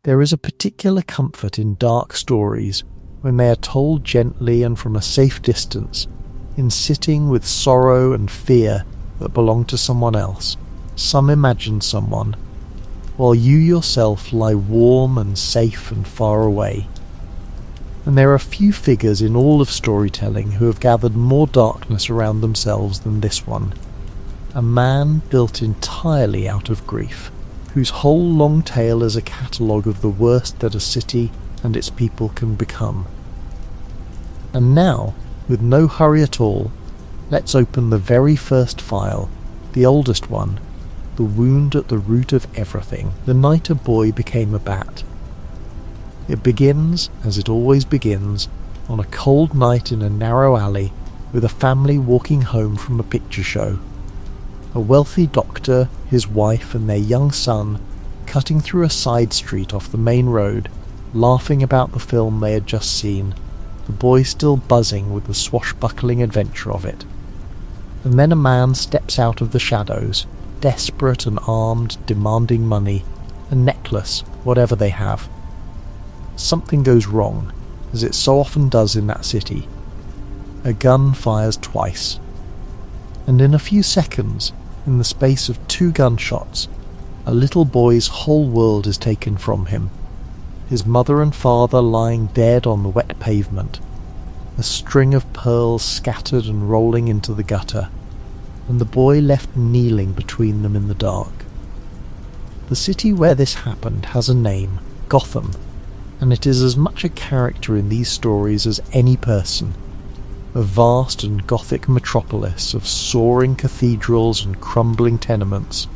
There is a particular comfort in dark stories when they are told gently and from a safe distance, in sitting with sorrow and fear that belong to someone else, some imagined someone, while you yourself lie warm and safe and far away. And there are few figures in all of storytelling who have gathered more darkness around themselves than this one. A man built entirely out of grief, whose whole long tale is a catalogue of the worst that a city and its people can become. And now, with no hurry at all, let's open the very first file, the oldest one, the wound at the root of everything, the night a boy became a bat. It begins, as it always begins, on a cold night in a narrow alley with a family walking home from a picture show. A wealthy doctor, his wife and their young son cutting through a side street off the main road, laughing about the film they had just seen, the boy still buzzing with the swashbuckling adventure of it. And then a man steps out of the shadows, desperate and armed, demanding money, a necklace, whatever they have. Something goes wrong, as it so often does in that city. A gun fires twice, and in a few seconds, in the space of 2 gunshots, a little boy's whole world is taken from him. His mother and father lying dead on the wet pavement, a string of pearls scattered and rolling into the gutter, and the boy left kneeling between them in the dark. The city where this happened has a name, Gotham, and it is as much a character in these stories as any person. A vast and gothic metropolis of soaring cathedrals and crumbling tenements,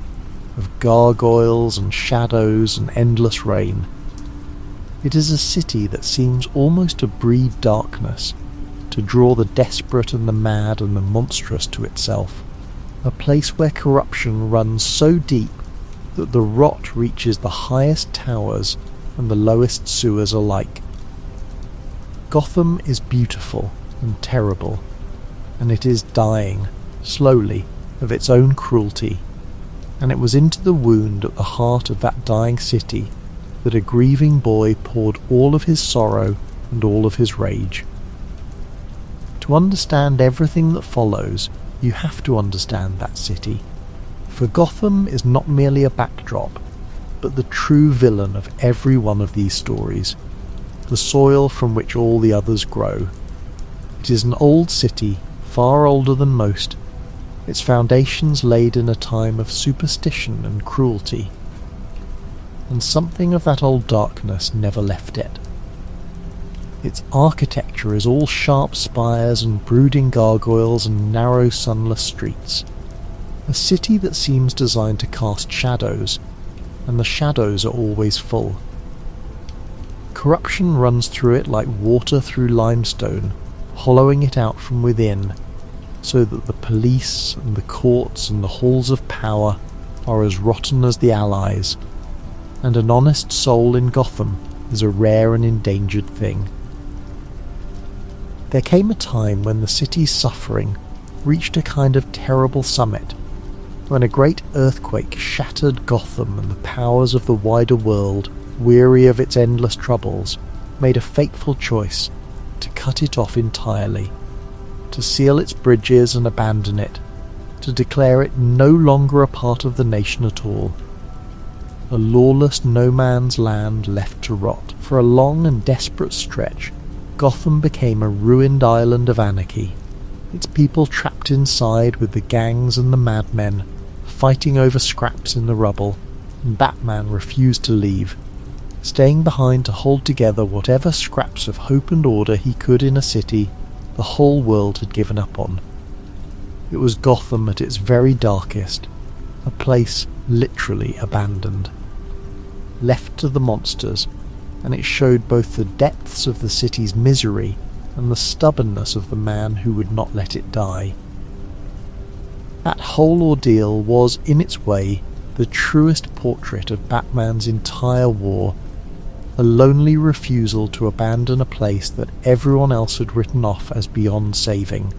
of gargoyles and shadows and endless rain. It is a city that seems almost to breed darkness, to draw the desperate and the mad and the monstrous to itself. A place where corruption runs so deep that the rot reaches the highest towers and the lowest sewers alike. Gotham is beautiful and terrible, and it is dying, slowly, of its own cruelty, and it was into the wound at the heart of that dying city that a grieving boy poured all of his sorrow and all of his rage. To understand everything that follows, you have to understand that city, for Gotham is not merely a backdrop, but the true villain of every one of these stories, the soil from which all the others grow. It is an old city, far older than most, its foundations laid in a time of superstition and cruelty, and something of that old darkness never left it. Its architecture is all sharp spires and brooding gargoyles and narrow sunless streets, a city that seems designed to cast shadows, and the shadows are always full. Corruption runs through it like water through limestone, hollowing it out from within, so that the police and the courts and the halls of power are as rotten as the Allies, and an honest soul in Gotham is a rare and endangered thing. There came a time when the city's suffering reached a kind of terrible summit, when a great earthquake shattered Gotham and the powers of the wider world, weary of its endless troubles, made a fateful choice to cut it off entirely, to seal its bridges and abandon it, to declare it no longer a part of the nation at all. A lawless no-man's land left to rot. For a long and desperate stretch, Gotham became a ruined island of anarchy, its people trapped inside with the gangs and the madmen, fighting over scraps in the rubble, and Batman refused to leave, staying behind to hold together whatever scraps of hope and order he could in a city the whole world had given up on. It was Gotham at its very darkest, a place literally abandoned, left to the monsters, and it showed both the depths of the city's misery and the stubbornness of the man who would not let it die. That whole ordeal was, in its way, the truest portrait of Batman's entire war, a lonely refusal to abandon a place that everyone else had written off as beyond saving,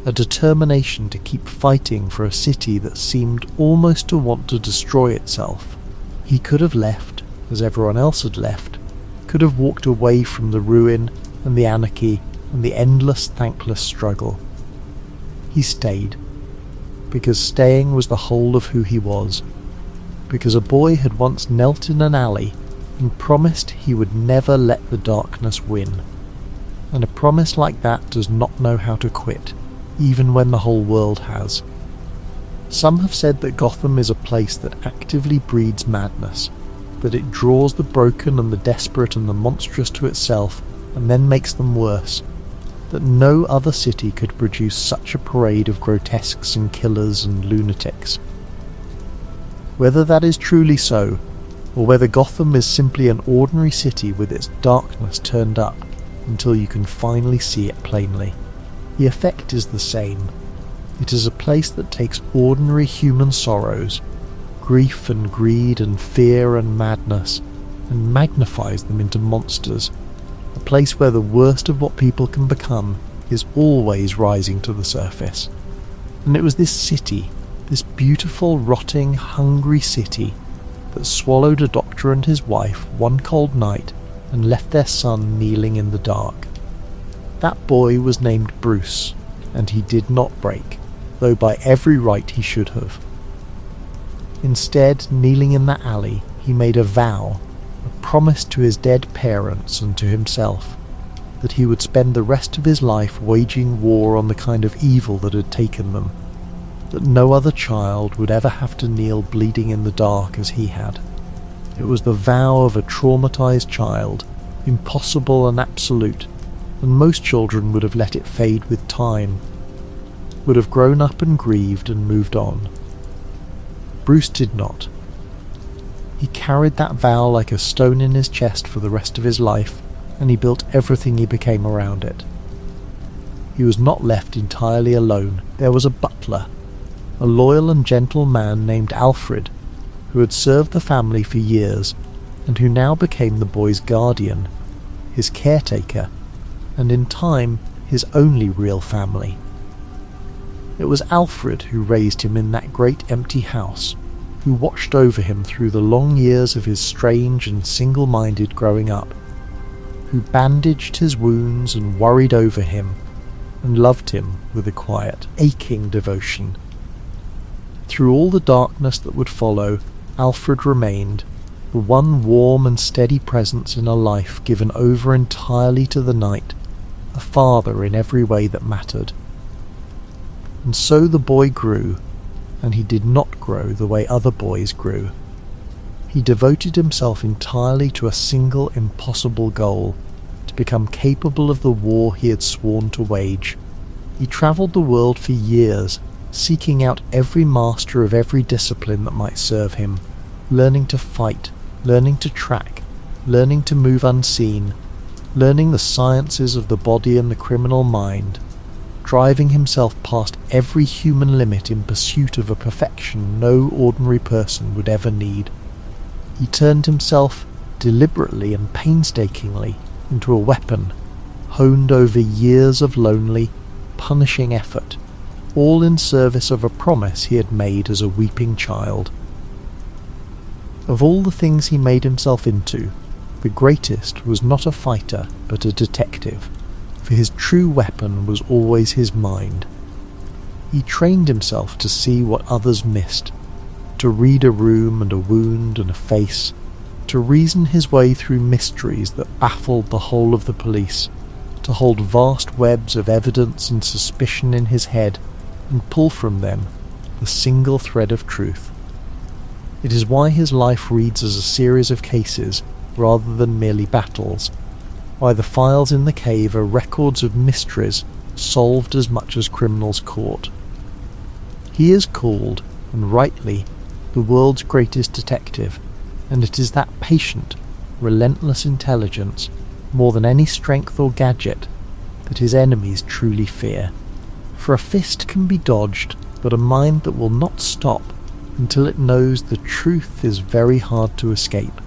a determination to keep fighting for a city that seemed almost to want to destroy itself. He could have left, as everyone else had left, could have walked away from the ruin and the anarchy and the endless, thankless struggle. He stayed, because staying was the whole of who he was, because a boy had once knelt in an alley and promised he would never let the darkness win. And a promise like that does not know how to quit, even when the whole world has. Some have said that Gotham is a place that actively breeds madness, that it draws the broken and the desperate and the monstrous to itself and then makes them worse, that no other city could produce such a parade of grotesques and killers and lunatics. Whether that is truly so, or whether Gotham is simply an ordinary city with its darkness turned up until you can finally see it plainly, the effect is the same. It is a place that takes ordinary human sorrows, grief and greed and fear and madness, and magnifies them into monsters, a place where the worst of what people can become is always rising to the surface. And it was this city, this beautiful, rotting, hungry city, that swallowed a doctor and his wife one cold night and left their son kneeling in the dark. That boy was named Bruce, and he did not break, though by every right he should have. Instead, kneeling in that alley, he made a vow, a promise to his dead parents and to himself, that he would spend the rest of his life waging war on the kind of evil that had taken them, that no other child would ever have to kneel bleeding in the dark as he had. It was the vow of a traumatized child, impossible and absolute, and most children would have let it fade with time, would have grown up and grieved and moved on. Bruce did not. He carried that vow like a stone in his chest for the rest of his life, and he built everything he became around it. He was not left entirely alone. There was a butler, a loyal and gentle man named Alfred, who had served the family for years, and who now became the boy's guardian, his caretaker, and in time his only real family. It was Alfred who raised him in that great empty house, who watched over him through the long years of his strange and single-minded growing up, who bandaged his wounds and worried over him, and loved him with a quiet, aching devotion. Through all the darkness that would follow, Alfred remained, the one warm and steady presence in a life given over entirely to the night, a father in every way that mattered. And so the boy grew, and he did not grow the way other boys grew. He devoted himself entirely to a single impossible goal, to become capable of the war he had sworn to wage. He travelled the world for years, seeking out every master of every discipline that might serve him, learning to fight, learning to track, learning to move unseen, learning the sciences of the body and the criminal mind, driving himself past every human limit in pursuit of a perfection no ordinary person would ever need. He turned himself, deliberately and painstakingly, into a weapon, honed over years of lonely, punishing effort, all in service of a promise he had made as a weeping child. Of all the things he made himself into, the greatest was not a fighter but a detective, for his true weapon was always his mind. He trained himself to see what others missed, to read a room and a wound and a face, to reason his way through mysteries that baffled the whole of the police, to hold vast webs of evidence and suspicion in his head and pull from them the single thread of truth. It is why his life reads as a series of cases rather than merely battles, why the files in the cave are records of mysteries solved as much as criminals caught. He is called, and rightly, the world's greatest detective, and it is that patient, relentless intelligence, more than any strength or gadget, that his enemies truly fear. For a fist can be dodged, but a mind that will not stop until it knows the truth is very hard to escape.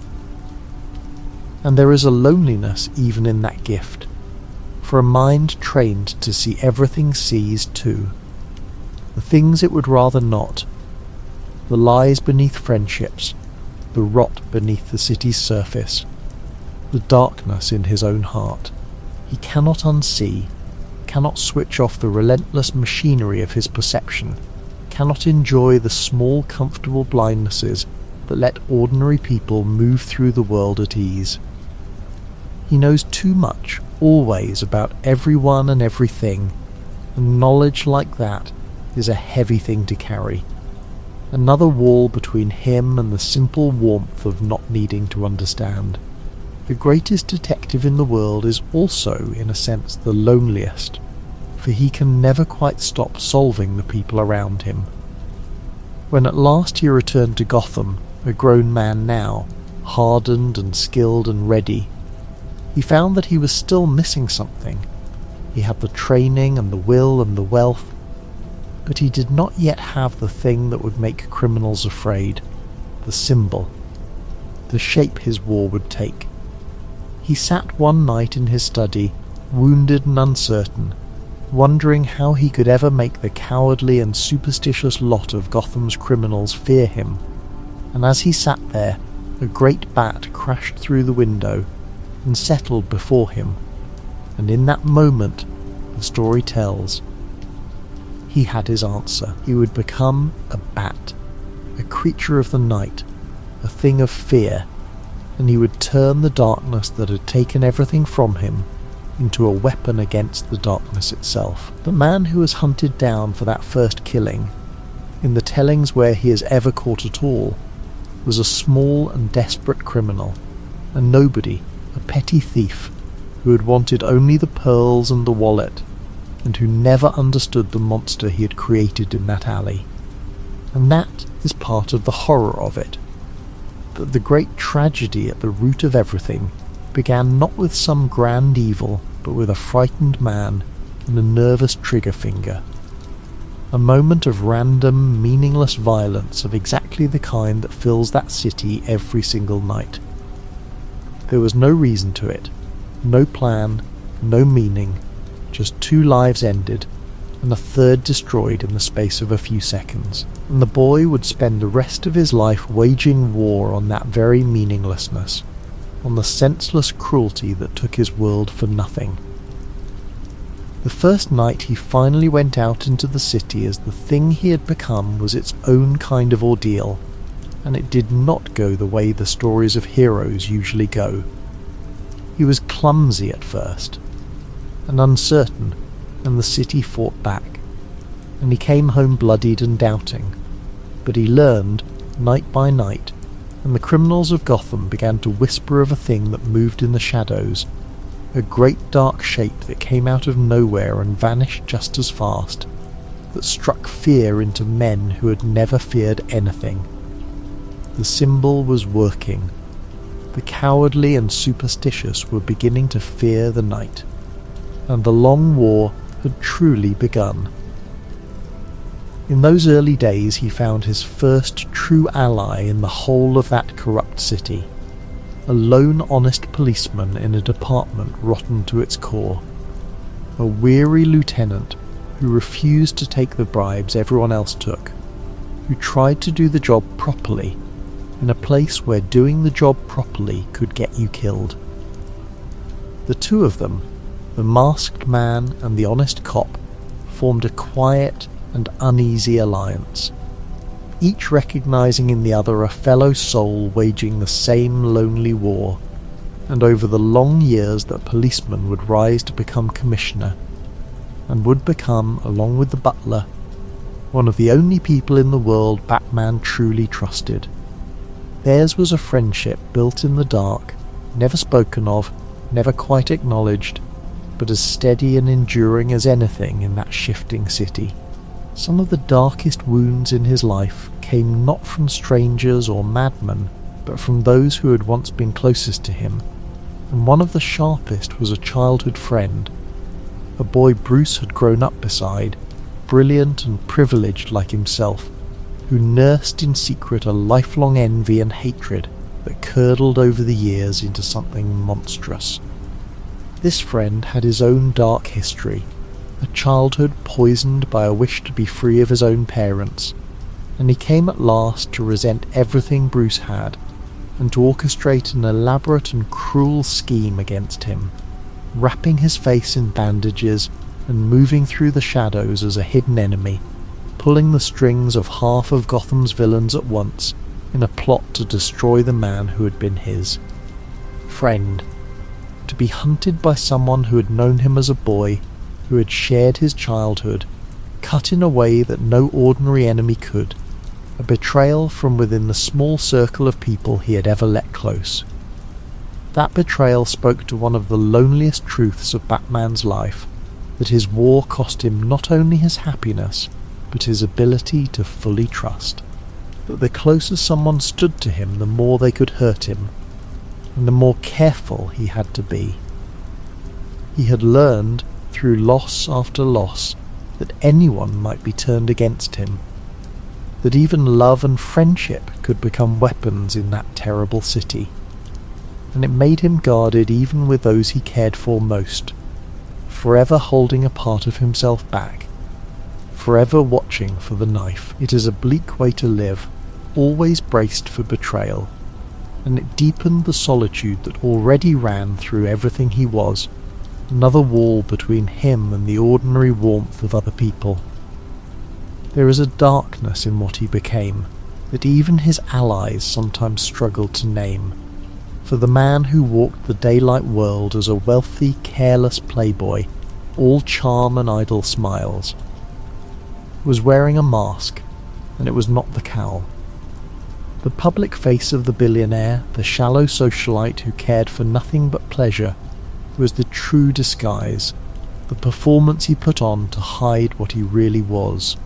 And there is a loneliness even in that gift, for a mind trained to see everything sees too, the things it would rather not, the lies beneath friendships, the rot beneath the city's surface, the darkness in his own heart. He cannot unsee, cannot switch off the relentless machinery of his perception, cannot enjoy the small comfortable blindnesses that let ordinary people move through the world at ease. He knows too much, always, about everyone and everything, and knowledge like that is a heavy thing to carry. Another wall between him and the simple warmth of not needing to understand. The greatest detective in the world is also, in a sense, the loneliest, for he can never quite stop solving the people around him. When at last he returned to Gotham, a grown man now, hardened and skilled and ready, he found that he was still missing something. He had the training and the will and the wealth, but he did not yet have the thing that would make criminals afraid, the symbol, the shape his war would take. He sat one night in his study, wounded and uncertain, wondering how he could ever make the cowardly and superstitious lot of Gotham's criminals fear him, and as he sat there, a great bat crashed through the window and settled before him, and in that moment, the story tells, he had his answer. He would become a bat, a creature of the night, a thing of fear, and he would turn the darkness that had taken everything from him into a weapon against the darkness itself. The man who was hunted down for that first killing, in the tellings where he is ever caught at all, was a small and desperate criminal, a nobody, a petty thief, who had wanted only the pearls and the wallet, and who never understood the monster he had created in that alley. And that is part of the horror of it, that the great tragedy at the root of everything began not with some grand evil, but with a frightened man and a nervous trigger finger. A moment of random, meaningless violence of exactly the kind that fills that city every single night. There was no reason to it, no plan, no meaning, just 2 lives ended, and a third destroyed in the space of a few seconds. And the boy would spend the rest of his life waging war on that very meaninglessness, on the senseless cruelty that took his world for nothing. The first night he finally went out into the city as the thing he had become was its own kind of ordeal, and it did not go the way the stories of heroes usually go. He was clumsy at first, and uncertain, and the city fought back, and he came home bloodied and doubting. But he learned, night by night, and the criminals of Gotham began to whisper of a thing that moved in the shadows, a great dark shape that came out of nowhere and vanished just as fast, that struck fear into men who had never feared anything. The symbol was working. The cowardly and superstitious were beginning to fear the night, and the long war had truly begun. In those early days he found his first true ally in the whole of that corrupt city, a lone honest policeman in a department rotten to its core, a weary lieutenant who refused to take the bribes everyone else took, who tried to do the job properly, in a place where doing the job properly could get you killed. The two of them, the masked man and the honest cop, formed a quiet and uneasy alliance, each recognizing in the other a fellow soul waging the same lonely war, and over the long years that policeman would rise to become commissioner, and would become, along with the butler, one of the only people in the world Batman truly trusted. Theirs was a friendship built in the dark, never spoken of, never quite acknowledged, but as steady and enduring as anything in that shifting city. Some of the darkest wounds in his life came not from strangers or madmen, but from those who had once been closest to him, and one of the sharpest was a childhood friend, a boy Bruce had grown up beside, brilliant and privileged like himself, who nursed in secret a lifelong envy and hatred that curdled over the years into something monstrous. This friend had his own dark history, a childhood poisoned by a wish to be free of his own parents, and he came at last to resent everything Bruce had, and to orchestrate an elaborate and cruel scheme against him, wrapping his face in bandages and moving through the shadows as a hidden enemy, pulling the strings of half of Gotham's villains at once in a plot to destroy the man who had been his friend, to be hunted by someone who had known him as a boy, who had shared his childhood, cut in a way that no ordinary enemy could, a betrayal from within the small circle of people he had ever let close. That betrayal spoke to one of the loneliest truths of Batman's life, that his war cost him not only his happiness, but his ability to fully trust. That the closer someone stood to him, the more they could hurt him, and the more careful he had to be. He had learned, through loss after loss, that anyone might be turned against him, that even love and friendship could become weapons in that terrible city, and it made him guarded even with those he cared for most, forever holding a part of himself back, forever watching for the knife. It is a bleak way to live, always braced for betrayal, and it deepened the solitude that already ran through everything he was, another wall between him and the ordinary warmth of other people. There is a darkness in what he became that even his allies sometimes struggled to name, for the man who walked the daylight world as a wealthy, careless playboy, all charm and idle smiles, was wearing a mask, and it was not the cowl. The public face of the billionaire, the shallow socialite who cared for nothing but pleasure, was the true disguise, the performance he put on to hide what he really was.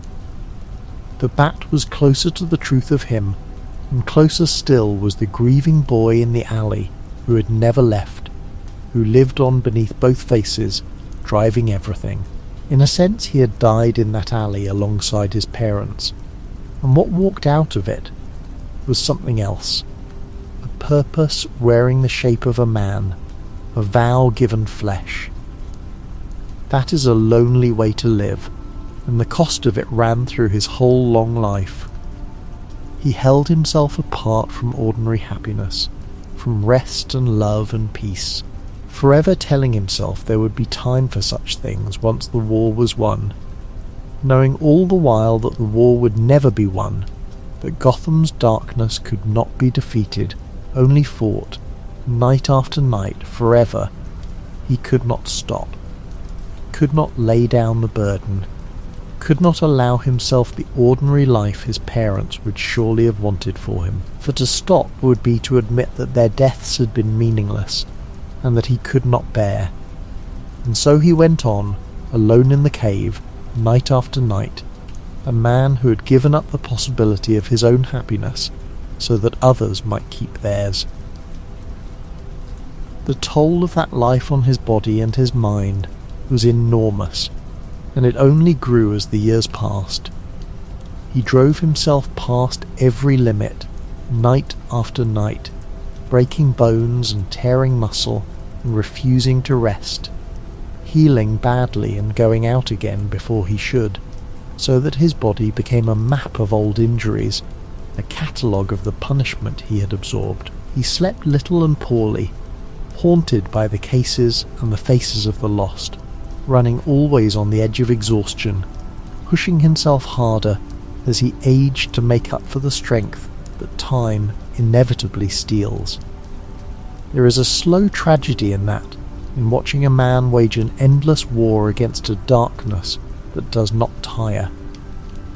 The Bat was closer to the truth of him, and closer still was the grieving boy in the alley who had never left, who lived on beneath both faces, driving everything. In a sense he had died in that alley alongside his parents, and what walked out of it was something else, a purpose wearing the shape of a man, a vow given flesh. That is a lonely way to live, and the cost of it ran through his whole long life. He held himself apart from ordinary happiness, from rest and love and peace, forever telling himself there would be time for such things once the war was won, knowing all the while that the war would never be won, that Gotham's darkness could not be defeated, only fought, night after night, forever. He could not stop, could not lay down the burden, could not allow himself the ordinary life his parents would surely have wanted for him, for to stop would be to admit that their deaths had been meaningless, and that he could not bear. And so he went on, alone in the cave, night after night, a man who had given up the possibility of his own happiness so that others might keep theirs. The toll of that life on his body and his mind was enormous, and it only grew as the years passed. He drove himself past every limit, night after night, breaking bones and tearing muscle and refusing to rest, healing badly and going out again before he should, so that his body became a map of old injuries, a catalogue of the punishment he had absorbed. He slept little and poorly, haunted by the cases and the faces of the lost, running always on the edge of exhaustion, pushing himself harder as he aged to make up for the strength that time inevitably steals. There is a slow tragedy in that, in watching a man wage an endless war against a darkness that does not tire,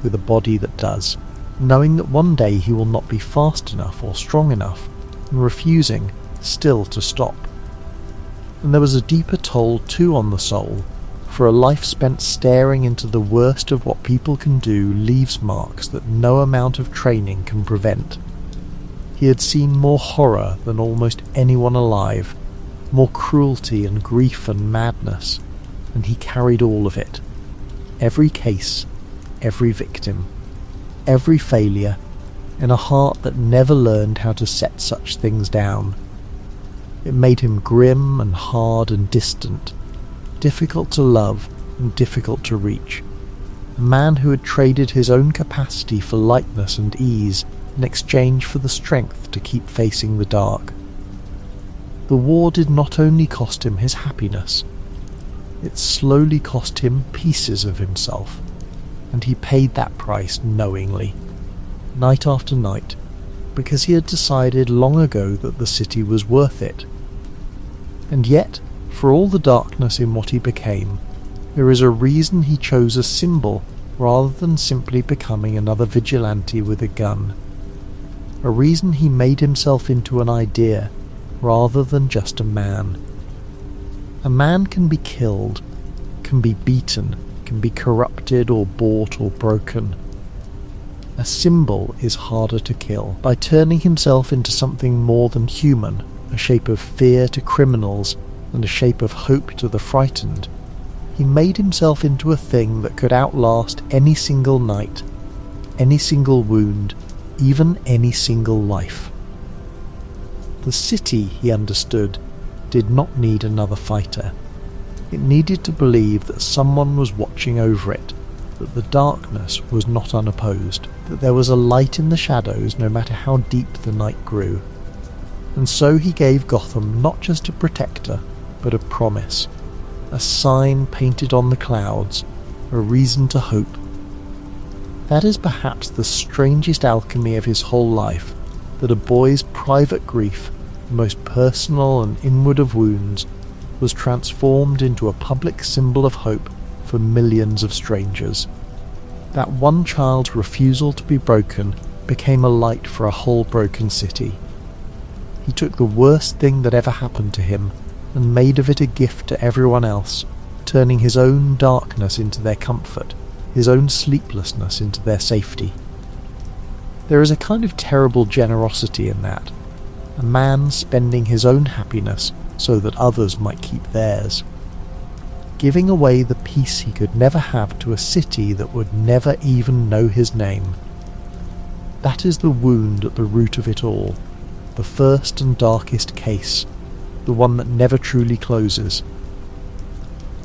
with a body that does, knowing that one day he will not be fast enough or strong enough, and refusing still to stop. And there was a deeper toll too on the soul, for a life spent staring into the worst of what people can do leaves marks that no amount of training can prevent. He had seen more horror than almost anyone alive, more cruelty and grief and madness, and he carried all of it. Every case, every victim, every failure, in a heart that never learned how to set such things down. It made him grim and hard and distant, difficult to love and difficult to reach, a man who had traded his own capacity for lightness and ease in exchange for the strength to keep facing the dark. The war did not only cost him his happiness, it slowly cost him pieces of himself, and he paid that price knowingly, night after night, because he had decided long ago that the city was worth it. And yet, for all the darkness in what he became, there is a reason he chose a symbol rather than simply becoming another vigilante with a gun. A reason he made himself into an idea rather than just a man. A man can be killed, can be beaten, can be corrupted or bought or broken. A symbol is harder to kill. By turning himself into something more than human, a shape of fear to criminals and a shape of hope to the frightened, he made himself into a thing that could outlast any single night, any single wound, even any single life. The city, he understood, did not need another fighter. It needed to believe that someone was watching over it, that the darkness was not unopposed, that there was a light in the shadows no matter how deep the night grew. And so he gave Gotham not just a protector, but a promise, a sign painted on the clouds, a reason to hope. That is perhaps the strangest alchemy of his whole life, that a boy's private grief, the most personal and inward of wounds, was transformed into a public symbol of hope for millions of strangers. That one child's refusal to be broken became a light for a whole broken city. He took the worst thing that ever happened to him and made of it a gift to everyone else, turning his own darkness into their comfort, his own sleeplessness into their safety. There is a kind of terrible generosity in that, a man spending his own happiness so that others might keep theirs, giving away the peace he could never have to a city that would never even know his name. That is the wound at the root of it all, the first and darkest case, the one that never truly closes.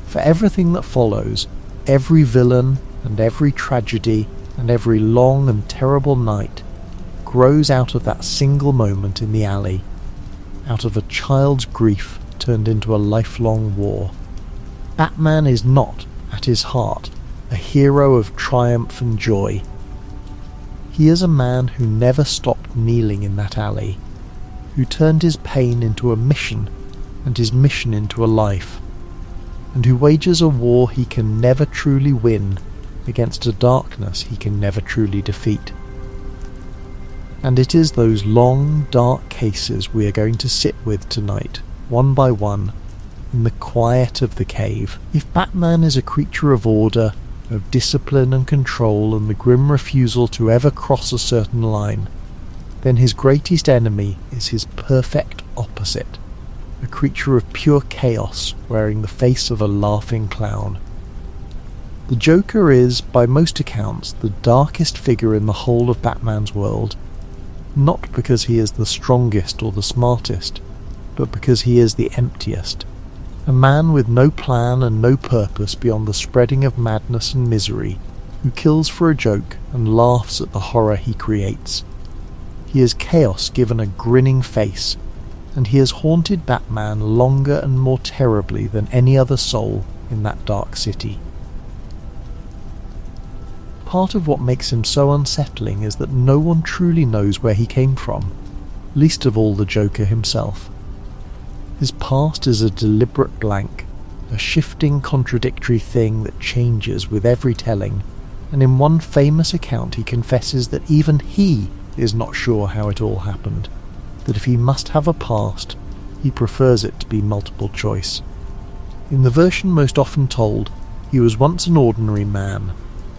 For everything that follows, every villain and every tragedy and every long and terrible night, grows out of that single moment in the alley, out of a child's grief turned into a lifelong war. Batman is not, at his heart, a hero of triumph and joy. He is a man who never stopped kneeling in that alley, who turned his pain into a mission and his mission into a life, and who wages a war he can never truly win against a darkness he can never truly defeat. And it is those long, dark cases we are going to sit with tonight, one by one, in the quiet of the cave. If Batman is a creature of order, of discipline and control and the grim refusal to ever cross a certain line, then his greatest enemy is his perfect opposite, a creature of pure chaos wearing the face of a laughing clown. The Joker is, by most accounts, the darkest figure in the whole of Batman's world, not because he is the strongest or the smartest, but because he is the emptiest, a man with no plan and no purpose beyond the spreading of madness and misery, who kills for a joke and laughs at the horror he creates. He is chaos given a grinning face, and he has haunted Batman longer and more terribly than any other soul in that dark city. Part of what makes him so unsettling is that no one truly knows where he came from, least of all the Joker himself. His past is a deliberate blank, a shifting, contradictory thing that changes with every telling, and in one famous account he confesses that even he is not sure how it all happened, that if he must have a past, he prefers it to be multiple choice. In the version most often told, he was once an ordinary man,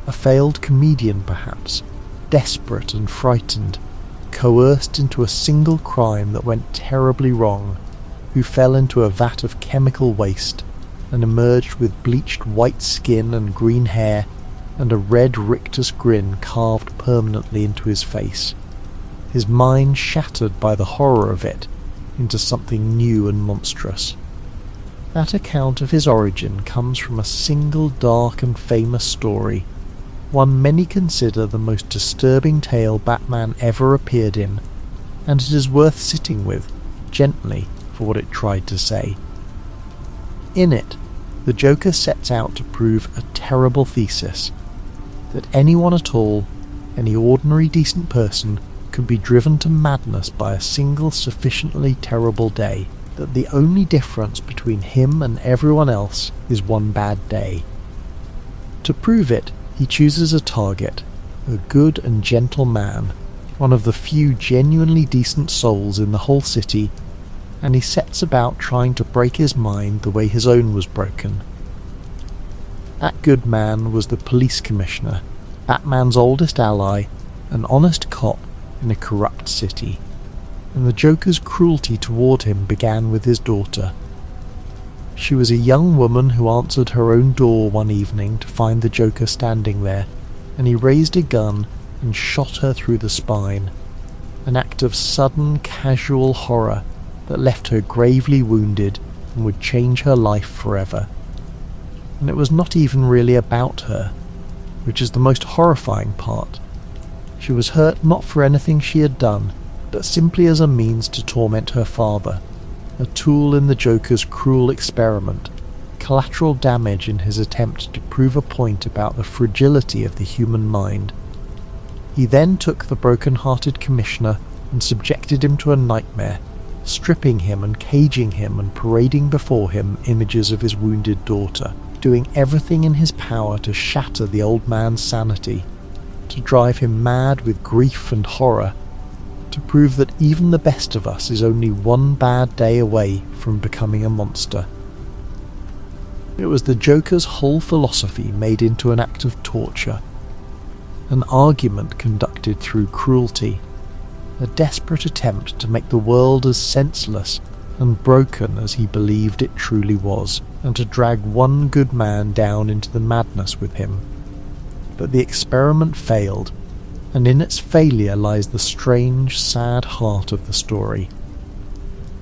a failed comedian perhaps, desperate and frightened, coerced into a single crime that went terribly wrong, who fell into a vat of chemical waste and emerged with bleached white skin and green hair and a red rictus grin carved permanently into his face, his mind shattered by the horror of it into something new and monstrous. That account of his origin comes from a single dark and famous story, one many consider the most disturbing tale Batman ever appeared in, and it is worth sitting with, gently, for what it tried to say. In it, the Joker sets out to prove a terrible thesis, that anyone at all, any ordinary decent person, could be driven to madness by a single sufficiently terrible day, that the only difference between him and everyone else is one bad day. To prove it, he chooses a target, a good and gentle man, one of the few genuinely decent souls in the whole city, and he sets about trying to break his mind the way his own was broken. That good man was the police commissioner, Batman's oldest ally, an honest cop in a corrupt city, and the Joker's cruelty toward him began with his daughter. She was a young woman who answered her own door one evening to find the Joker standing there, and he raised a gun and shot her through the spine, an act of sudden, casual horror that left her gravely wounded and would change her life forever. And it was not even really about her, which is the most horrifying part. She was hurt not for anything she had done, but simply as a means to torment her father, a tool in the Joker's cruel experiment, collateral damage in his attempt to prove a point about the fragility of the human mind. He then took the broken-hearted commissioner and subjected him to a nightmare, stripping him and caging him and parading before him images of his wounded daughter, doing everything in his power to shatter the old man's sanity, to drive him mad with grief and horror, to prove that even the best of us is only one bad day away from becoming a monster. It was the Joker's whole philosophy made into an act of torture, an argument conducted through cruelty, a desperate attempt to make the world as senseless and broken as he believed it truly was, and to drag one good man down into the madness with him. But the experiment failed, and in its failure lies the strange, sad heart of the story.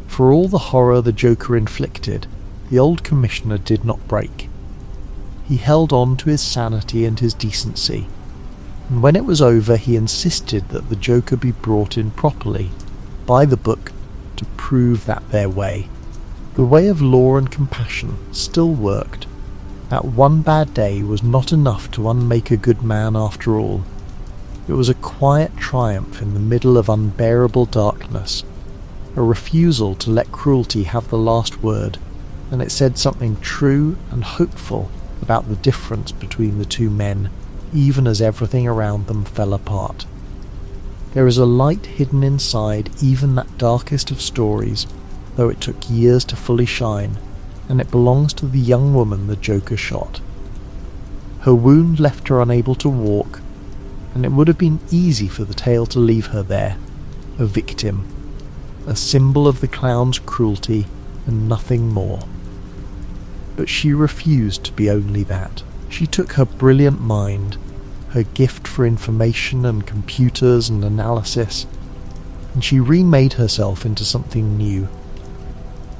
For all the horror the Joker inflicted, the old commissioner did not break. He held on to his sanity and his decency, and when it was over he insisted that the Joker be brought in properly, by the book, to prove that their way, the way of law and compassion, still worked. That one bad day was not enough to unmake a good man after all. It was a quiet triumph in the middle of unbearable darkness, a refusal to let cruelty have the last word, and it said something true and hopeful about the difference between the two men, even as everything around them fell apart. There is a light hidden inside even that darkest of stories, though it took years to fully shine, and it belongs to the young woman the Joker shot. Her wound left her unable to walk, and it would have been easy for the tale to leave her there, a victim, a symbol of the clown's cruelty and nothing more. But she refused to be only that. She took her brilliant mind, her gift for information and computers and analysis, and she remade herself into something new.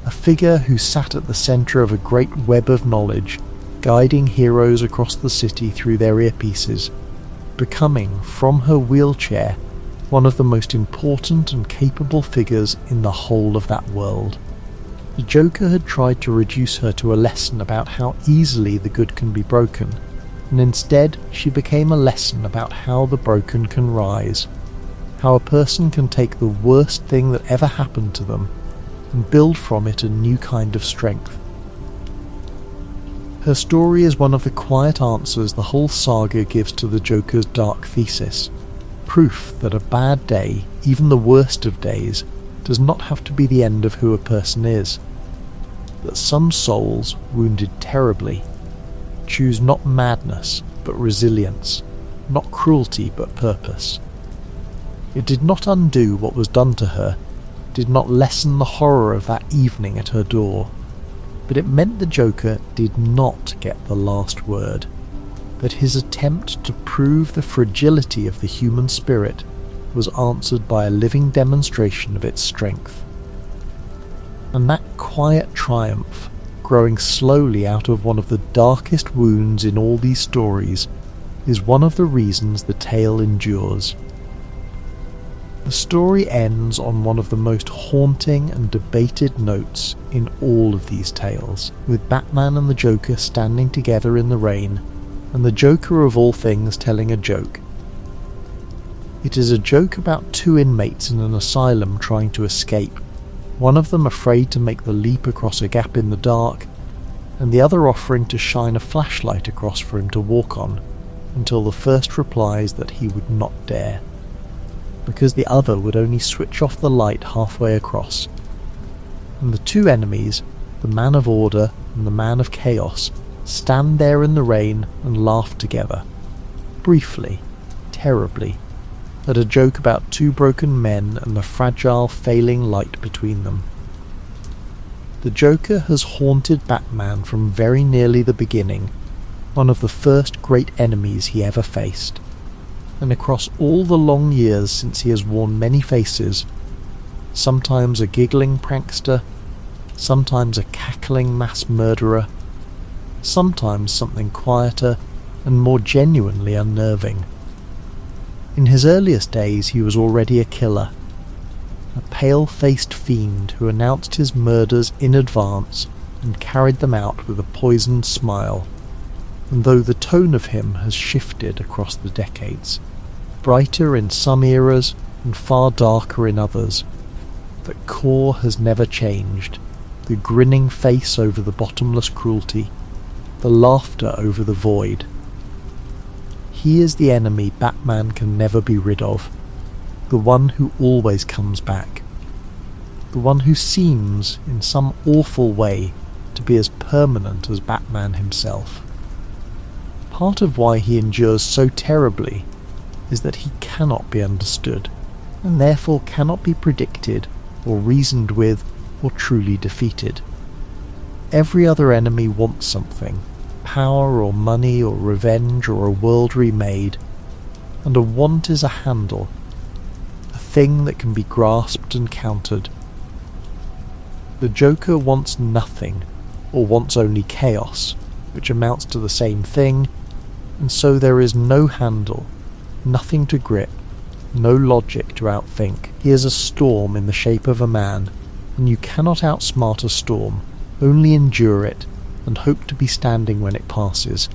A figure who sat at the centre of a great web of knowledge, guiding heroes across the city through their earpieces, becoming, from her wheelchair, one of the most important and capable figures in the whole of that world. The Joker had tried to reduce her to a lesson about how easily the good can be broken, and instead she became a lesson about how the broken can rise, how a person can take the worst thing that ever happened to them and build from it a new kind of strength. Her story is one of the quiet answers the whole saga gives to the Joker's dark thesis, proof that a bad day, even the worst of days, does not have to be the end of who a person is, that some souls, wounded terribly, choose not madness but resilience, not cruelty but purpose. It did not undo what was done to her, did not lessen the horror of that evening at her door, but it meant the Joker did not get the last word, that his attempt to prove the fragility of the human spirit was answered by a living demonstration of its strength. And that quiet triumph, growing slowly out of one of the darkest wounds in all these stories, is one of the reasons the tale endures. The story ends on one of the most haunting and debated notes in all of these tales, with Batman and the Joker standing together in the rain, and the Joker of all things telling a joke. It is a joke about two inmates in an asylum trying to escape, one of them afraid to make the leap across a gap in the dark, and the other offering to shine a flashlight across for him to walk on, until the first replies that he would not dare, because the other would only switch off the light halfway across. And the two enemies, the man of order and the man of chaos, stand there in the rain and laugh together, briefly, terribly, at a joke about two broken men and the fragile, failing light between them. The Joker has haunted Batman from very nearly the beginning, one of the first great enemies he ever faced, and across all the long years since he has worn many faces, sometimes a giggling prankster, sometimes a cackling mass murderer, sometimes something quieter and more genuinely unnerving. In his earliest days he was already a killer, a pale-faced fiend who announced his murders in advance and carried them out with a poisoned smile, and though the tone of him has shifted across the decades, brighter in some eras and far darker in others, the core has never changed, the grinning face over the bottomless cruelty, the laughter over the void. He is the enemy Batman can never be rid of, the one who always comes back, the one who seems, in some awful way, to be as permanent as Batman himself. Part of why he endures so terribly is that he cannot be understood, and therefore cannot be predicted or reasoned with or truly defeated. Every other enemy wants something, power or money or revenge or a world remade, and a want is a handle, a thing that can be grasped and countered. The Joker wants nothing, or wants only chaos, which amounts to the same thing, and so there is no handle, nothing to grip, no logic to outthink. He is a storm in the shape of a man, and you cannot outsmart a storm, only endure it, and hope to be standing when it passes,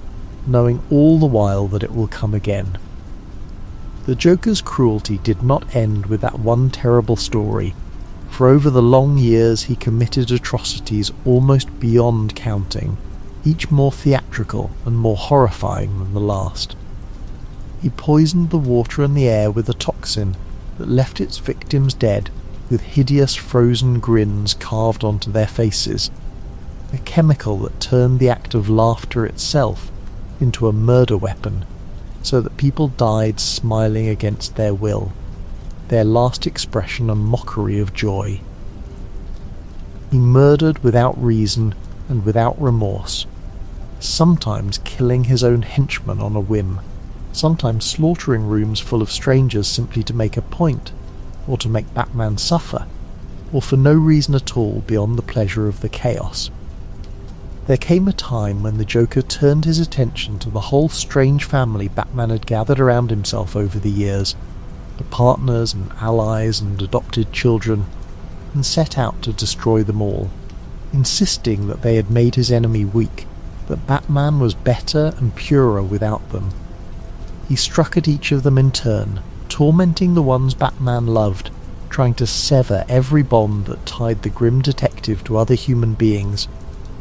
knowing all the while that it will come again. The Joker's cruelty did not end with that one terrible story, for over the long years he committed atrocities almost beyond counting, each more theatrical and more horrifying than the last. He poisoned the water and the air with a toxin that left its victims dead, with hideous frozen grins carved onto their faces, a chemical that turned the act of laughter itself into a murder weapon, so that people died smiling against their will, their last expression a mockery of joy. He murdered without reason and without remorse, sometimes killing his own henchmen on a whim, sometimes slaughtering rooms full of strangers simply to make a point, or to make Batman suffer, or for no reason at all beyond the pleasure of the chaos. There came a time when the Joker turned his attention to the whole strange family Batman had gathered around himself over the years, the partners and allies and adopted children, and set out to destroy them all, insisting that they had made his enemy weak, that Batman was better and purer without them. He struck at each of them in turn, tormenting the ones Batman loved, trying to sever every bond that tied the grim detective to other human beings,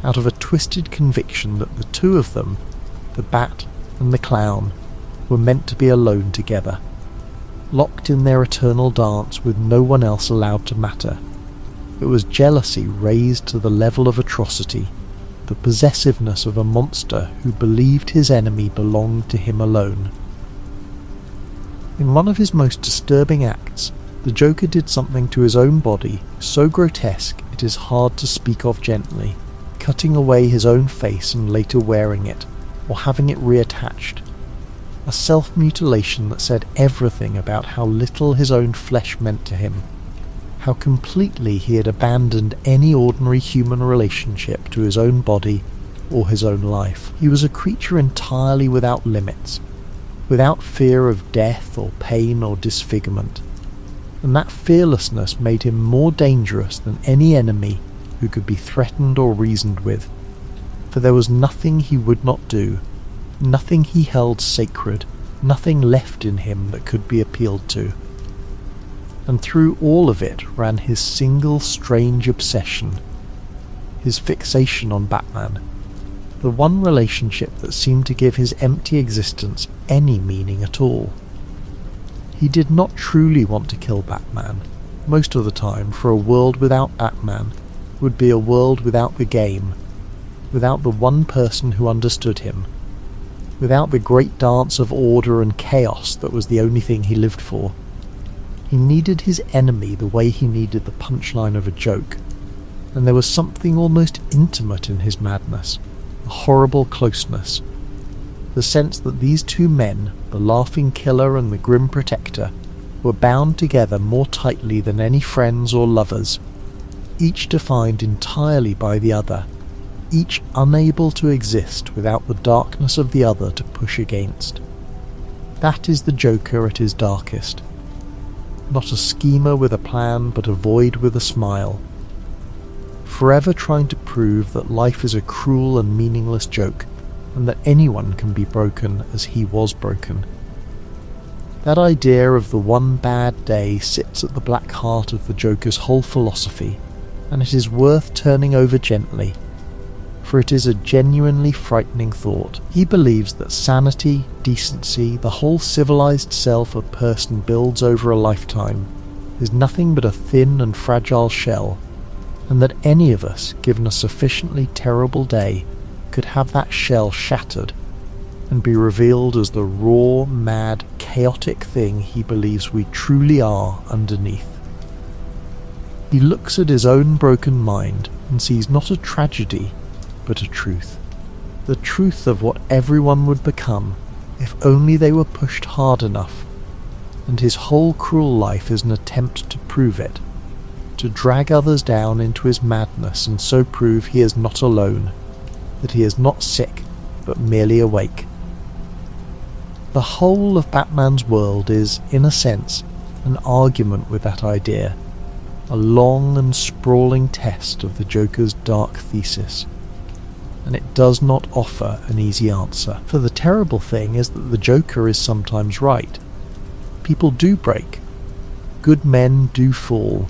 out of a twisted conviction that the two of them, the Bat and the Clown, were meant to be alone together, locked in their eternal dance with no one else allowed to matter. It was jealousy raised to the level of atrocity, the possessiveness of a monster who believed his enemy belonged to him alone. In one of his most disturbing acts, the Joker did something to his own body so grotesque it is hard to speak of gently, cutting away his own face and later wearing it, or having it reattached. A self-mutilation that said everything about how little his own flesh meant to him, how completely he had abandoned any ordinary human relationship to his own body or his own life. He was a creature entirely without limits, without fear of death or pain or disfigurement, and that fearlessness made him more dangerous than any enemy who could be threatened or reasoned with, for there was nothing he would not do, nothing he held sacred, nothing left in him that could be appealed to. And through all of it ran his single strange obsession, his fixation on Batman, the one relationship that seemed to give his empty existence any meaning at all. He did not truly want to kill Batman. Most of the time, for a world without Batman would be a world without the game, without the one person who understood him, without the great dance of order and chaos that was the only thing he lived for. He needed his enemy the way he needed the punchline of a joke, and there was something almost intimate in his madness, a horrible closeness, the sense that these two men, the laughing killer and the grim protector, were bound together more tightly than any friends or lovers, each defined entirely by the other, each unable to exist without the darkness of the other to push against. That is the Joker at his darkest. Not a schemer with a plan, but a void with a smile. Forever trying to prove that life is a cruel and meaningless joke, and that anyone can be broken as he was broken. That idea of the one bad day sits at the black heart of the Joker's whole philosophy, and it is worth turning over gently, for it is a genuinely frightening thought. He believes that sanity, decency, the whole civilized self a person builds over a lifetime, is nothing but a thin and fragile shell, and that any of us, given a sufficiently terrible day, could have that shell shattered and be revealed as the raw, mad, chaotic thing he believes we truly are underneath. He looks at his own broken mind and sees not a tragedy, but a truth. The truth of what everyone would become if only they were pushed hard enough, and his whole cruel life is an attempt to prove it, to drag others down into his madness and so prove he is not alone, that he is not sick, but merely awake. The whole of Batman's world is, in a sense, an argument with that idea, a long and sprawling test of the Joker's dark thesis, and it does not offer an easy answer. For the terrible thing is that the Joker is sometimes right. People do break. Good men do fall.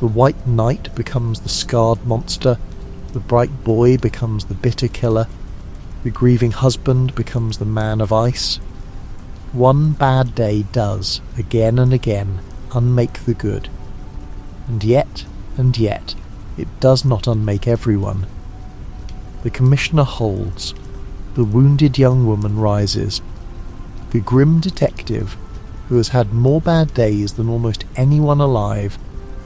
The White Knight becomes the scarred monster, the bright boy becomes the bitter killer, the grieving husband becomes the man of ice. One bad day does, again and again, unmake the good. And yet, it does not unmake everyone. The Commissioner holds, the wounded young woman rises. The grim detective, who has had more bad days than almost anyone alive,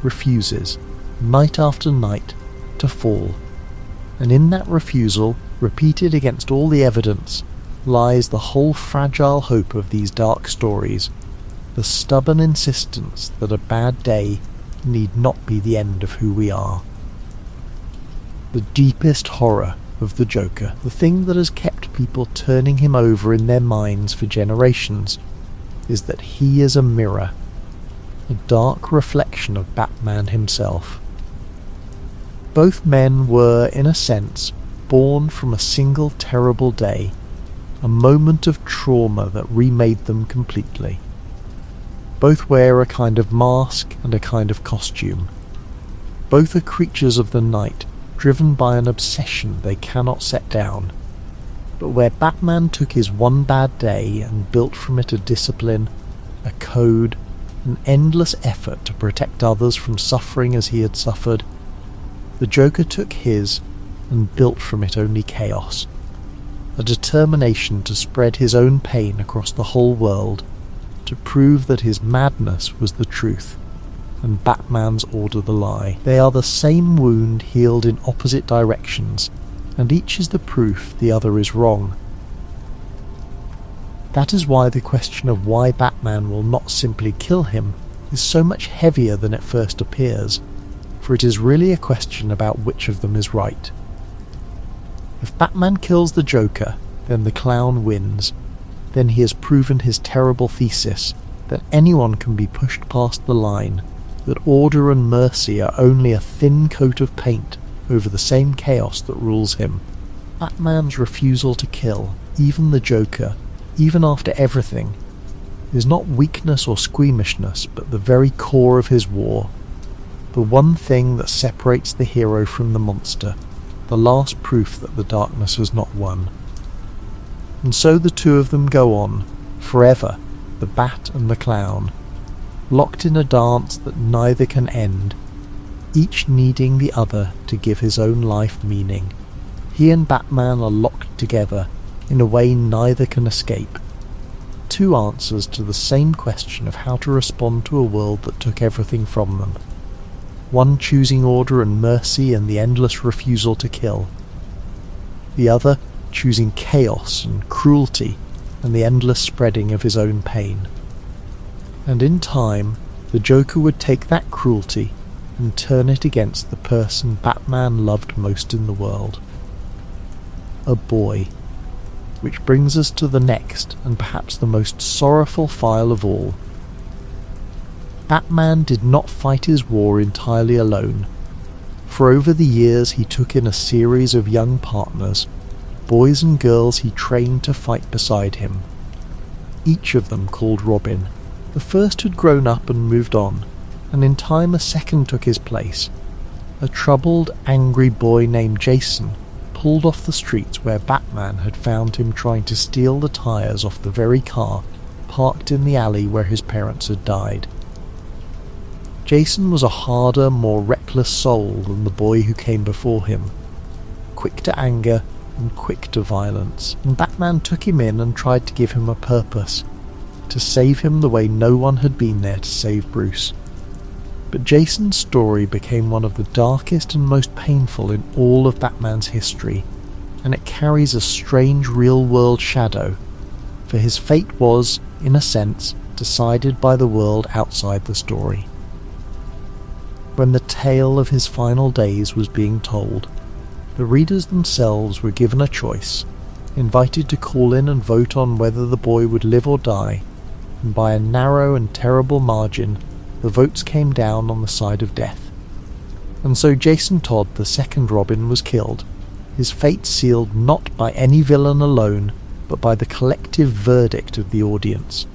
refuses, night after night, to fall. And in that refusal, repeated against all the evidence, lies the whole fragile hope of these dark stories, the stubborn insistence that a bad day need not be the end of who we are. The deepest horror of the Joker, the thing that has kept people turning him over in their minds for generations, is that he is a mirror, a dark reflection of Batman himself. Both men were, in a sense, born from a single terrible day, a moment of trauma that remade them completely. Both wear a kind of mask and a kind of costume. Both are creatures of the night, driven by an obsession they cannot set down. But where Batman took his one bad day and built from it a discipline, a code, an endless effort to protect others from suffering as he had suffered, the Joker took his and built from it only chaos, a determination to spread his own pain across the whole world, to prove that his madness was the truth, and Batman's order the lie. They are the same wound healed in opposite directions, and each is the proof the other is wrong. That is why the question of why Batman will not simply kill him is so much heavier than it first appears, for it is really a question about which of them is right. If Batman kills the Joker, then the clown wins, then he has proven his terrible thesis that anyone can be pushed past the line, that order and mercy are only a thin coat of paint over the same chaos that rules him. Batman's refusal to kill, even the Joker, even after everything, is not weakness or squeamishness, but the very core of his war. The one thing that separates the hero from the monster, the last proof that the darkness has not won. And so the two of them go on, forever, the Bat and the Clown, locked in a dance that neither can end, each needing the other to give his own life meaning. He and Batman are locked together in a way neither can escape. Two answers to the same question of how to respond to a world that took everything from them. One choosing order and mercy and the endless refusal to kill. The other choosing chaos and cruelty and the endless spreading of his own pain. And in time, the Joker would take that cruelty and turn it against the person Batman loved most in the world. A boy. Which brings us to the next and perhaps the most sorrowful file of all. Batman did not fight his war entirely alone. For over the years he took in a series of young partners, boys and girls he trained to fight beside him. Each of them called Robin. The first had grown up and moved on, and in time a second took his place. A troubled, angry boy named Jason pulled off the streets where Batman had found him trying to steal the tyres off the very car parked in the alley where his parents had died. Jason was a harder, more reckless soul than the boy who came before him, quick to anger and quick to violence, and Batman took him in and tried to give him a purpose, to save him the way no one had been there to save Bruce. But Jason's story became one of the darkest and most painful in all of Batman's history, and it carries a strange real-world shadow, for his fate was, in a sense, decided by the world outside the story. When the tale of his final days was being told, the readers themselves were given a choice, invited to call in and vote on whether the boy would live or die, and by a narrow and terrible margin, the votes came down on the side of death. And so Jason Todd, the second Robin, was killed, his fate sealed not by any villain alone, but by the collective verdict of the audience,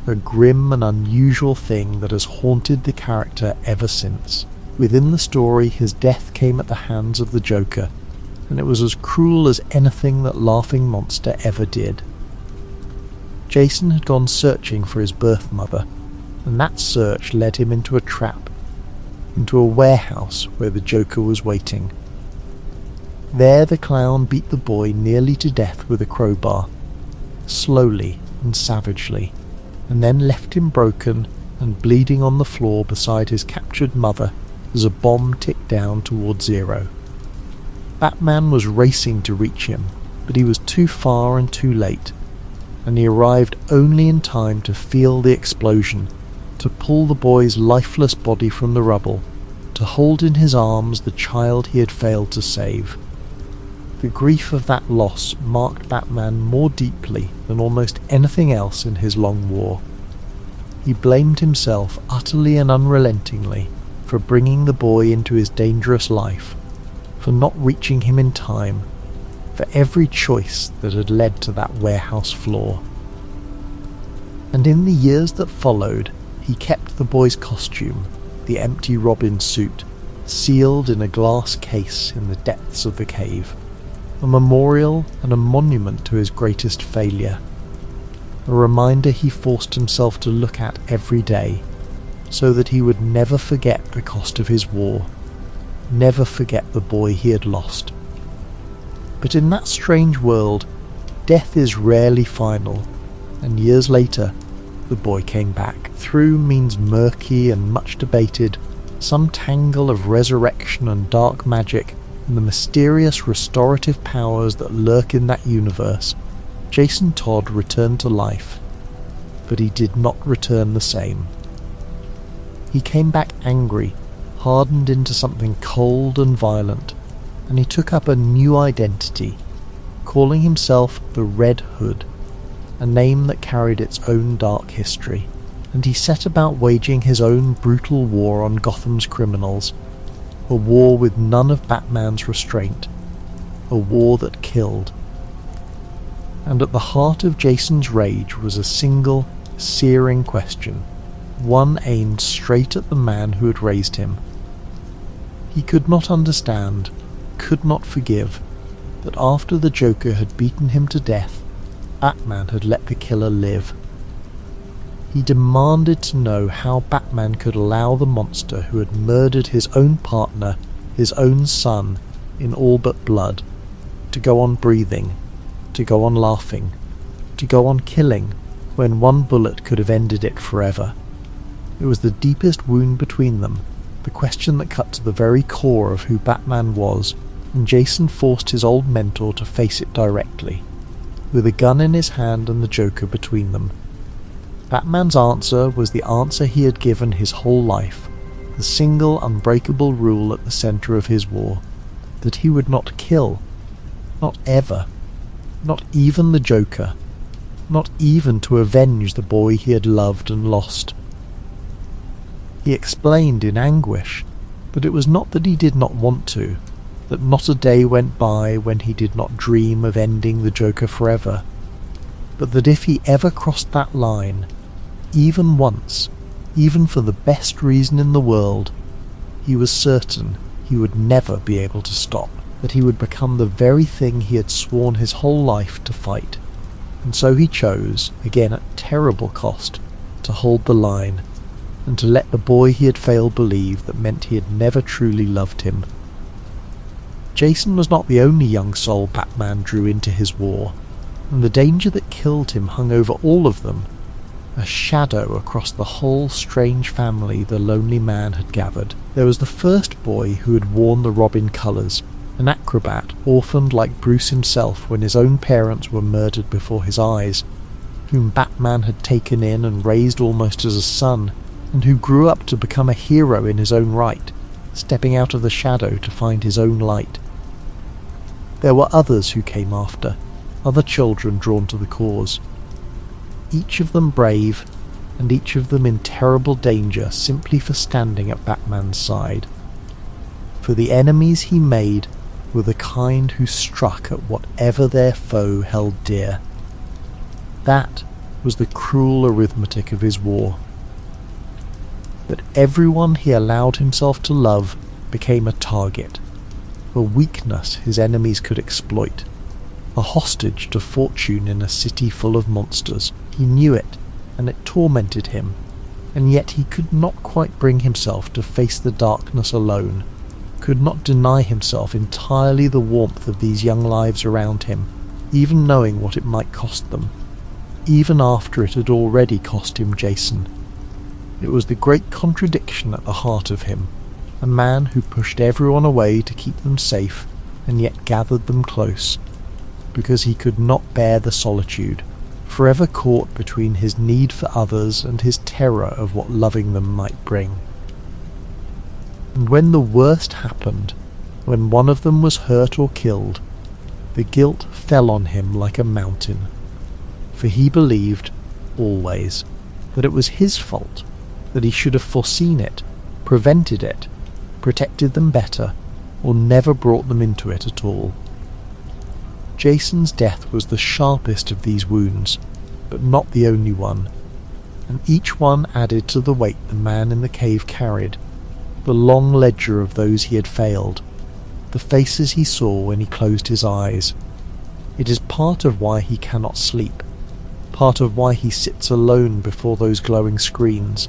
a grim and unusual thing that has haunted the character ever since. Within the story, his death came at the hands of the Joker, and it was as cruel as anything that Laughing Monster ever did. Jason had gone searching for his birth mother, and that search led him into a trap, into a warehouse where the Joker was waiting. There the clown beat the boy nearly to death with a crowbar, slowly and savagely, and then left him broken and bleeding on the floor beside his captured mother as a bomb ticked down toward zero. Batman was racing to reach him, but he was too far and too late, and he arrived only in time to feel the explosion, to pull the boy's lifeless body from the rubble, to hold in his arms the child he had failed to save. The grief of that loss marked Batman more deeply than almost anything else in his long war. He blamed himself utterly and unrelentingly for bringing the boy into his dangerous life, for not reaching him in time, for every choice that had led to that warehouse floor. And in the years that followed, he kept the boy's costume, the empty Robin suit, sealed in a glass case in the depths of the cave, a memorial and a monument to his greatest failure, a reminder he forced himself to look at every day, so that he would never forget the cost of his war, never forget the boy he had lost. But in that strange world, death is rarely final, and years later, the boy came back. Through means murky and much debated, some tangle of resurrection and dark magic and the mysterious restorative powers that lurk in that universe. Jason Todd returned to life, but he did not return the same. He came back angry, hardened into something cold and violent, and he took up a new identity, calling himself the Red Hood, a name that carried its own dark history, and he set about waging his own brutal war on Gotham's criminals, a war with none of Batman's restraint, a war that killed. And at the heart of Jason's rage was a single, searing question, one aimed straight at the man who had raised him. He could not understand, could not forgive, that after the Joker had beaten him to death, Batman had let the killer live. He demanded to know how Batman could allow the monster who had murdered his own partner, his own son, in all but blood, to go on breathing, to go on laughing, to go on killing, when one bullet could have ended it forever. It was the deepest wound between them, the question that cut to the very core of who Batman was, and Jason forced his old mentor to face it directly, with a gun in his hand and the Joker between them. Batman's answer was the answer he had given his whole life, the single unbreakable rule at the centre of his war, that he would not kill, not ever, not even the Joker, not even to avenge the boy he had loved and lost. He explained in anguish that it was not that he did not want to, that not a day went by when he did not dream of ending the Joker forever, but that if he ever crossed that line, even once, even for the best reason in the world, he was certain he would never be able to stop, that he would become the very thing he had sworn his whole life to fight. And so he chose, again at terrible cost, to hold the line, and to let the boy he had failed believe that meant he had never truly loved him. Jason was not the only young soul Batman drew into his war, and the danger that killed him hung over all of them, a shadow across the whole strange family the lonely man had gathered. There was the first boy who had worn the Robin colours, an acrobat orphaned like Bruce himself when his own parents were murdered before his eyes, whom Batman had taken in and raised almost as a son, and who grew up to become a hero in his own right, stepping out of the shadow to find his own light. There were others who came after, other children drawn to the cause, each of them brave, and each of them in terrible danger simply for standing at Batman's side. For the enemies he made were the kind who struck at whatever their foe held dear. That was the cruel arithmetic of his war. That everyone he allowed himself to love became a target, a weakness his enemies could exploit, a hostage to fortune in a city full of monsters. He knew it, and it tormented him, and yet he could not quite bring himself to face the darkness alone, could not deny himself entirely the warmth of these young lives around him, even knowing what it might cost them, even after it had already cost him Jason. It was the great contradiction at the heart of him, a man who pushed everyone away to keep them safe, and yet gathered them close, because he could not bear the solitude, forever caught between his need for others and his terror of what loving them might bring. And when the worst happened, when one of them was hurt or killed, the guilt fell on him like a mountain, for he believed, always, that it was his fault, that he should have foreseen it, prevented it, protected them better, or never brought them into it at all. Jason's death was the sharpest of these wounds, but not the only one, and each one added to the weight the man in the cave carried, the long ledger of those he had failed, the faces he saw when he closed his eyes. It is part of why he cannot sleep, part of why he sits alone before those glowing screens,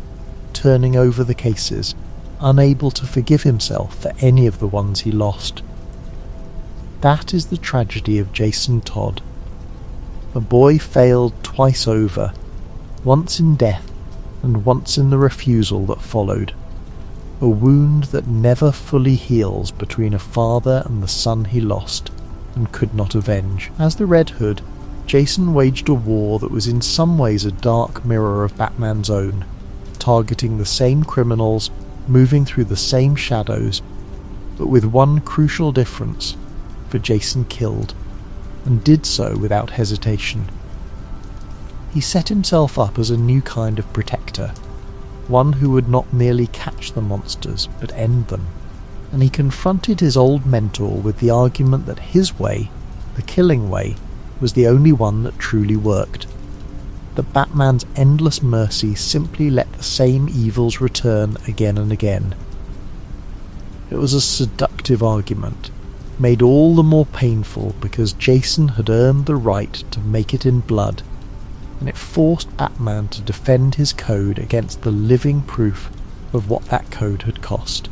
turning over the cases, unable to forgive himself for any of the ones he lost. That is the tragedy of Jason Todd. The boy failed twice over, once in death and once in the refusal that followed, a wound that never fully heals between a father and the son he lost and could not avenge. As the Red Hood, Jason waged a war that was in some ways a dark mirror of Batman's own, targeting the same criminals, moving through the same shadows, but with one crucial difference, for Jason killed, and did so without hesitation. He set himself up as a new kind of protector, one who would not merely catch the monsters, but end them. And he confronted his old mentor with the argument that his way, the killing way, was the only one that truly worked. That Batman's endless mercy simply let the same evils return again and again. It was a seductive argument, made all the more painful because Jason had earned the right to make it in blood, and it forced Batman to defend his code against the living proof of what that code had cost.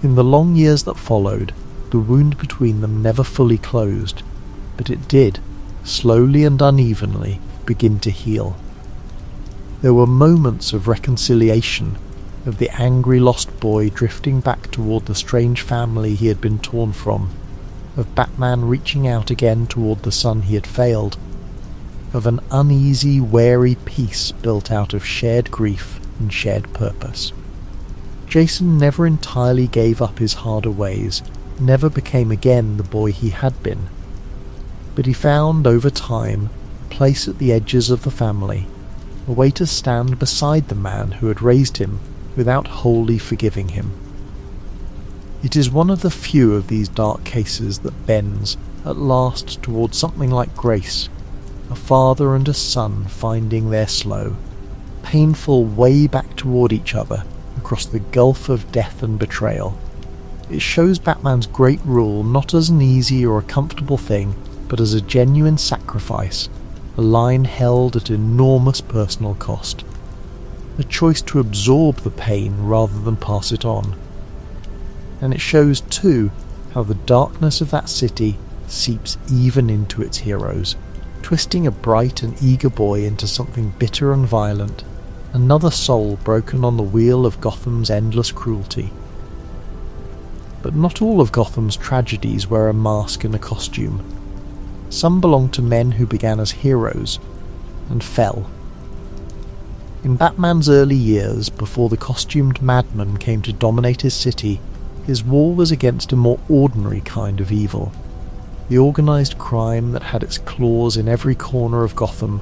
In the long years that followed, the wound between them never fully closed, but it did, slowly and unevenly, begin to heal. There were moments of reconciliation, of the angry lost boy drifting back toward the strange family he had been torn from, of Batman reaching out again toward the son he had failed, of an uneasy, wary peace built out of shared grief and shared purpose. Jason never entirely gave up his harder ways, never became again the boy he had been, but he found over time a place at the edges of the family, a way to stand beside the man who had raised him without wholly forgiving him. It is one of the few of these dark cases that bends at last towards something like grace, a father and a son finding their slow, painful way back toward each other across the gulf of death and betrayal. It shows Batman's great rule not as an easy or a comfortable thing, but as a genuine sacrifice, a line held at enormous personal cost. A choice to absorb the pain rather than pass it on. And it shows too how the darkness of that city seeps even into its heroes, twisting a bright and eager boy into something bitter and violent, another soul broken on the wheel of Gotham's endless cruelty. But not all of Gotham's tragedies wear a mask and a costume. Some belong to men who began as heroes and fell. In Batman's early years, before the costumed madman came to dominate his city, his war was against a more ordinary kind of evil. The organised crime that had its claws in every corner of Gotham,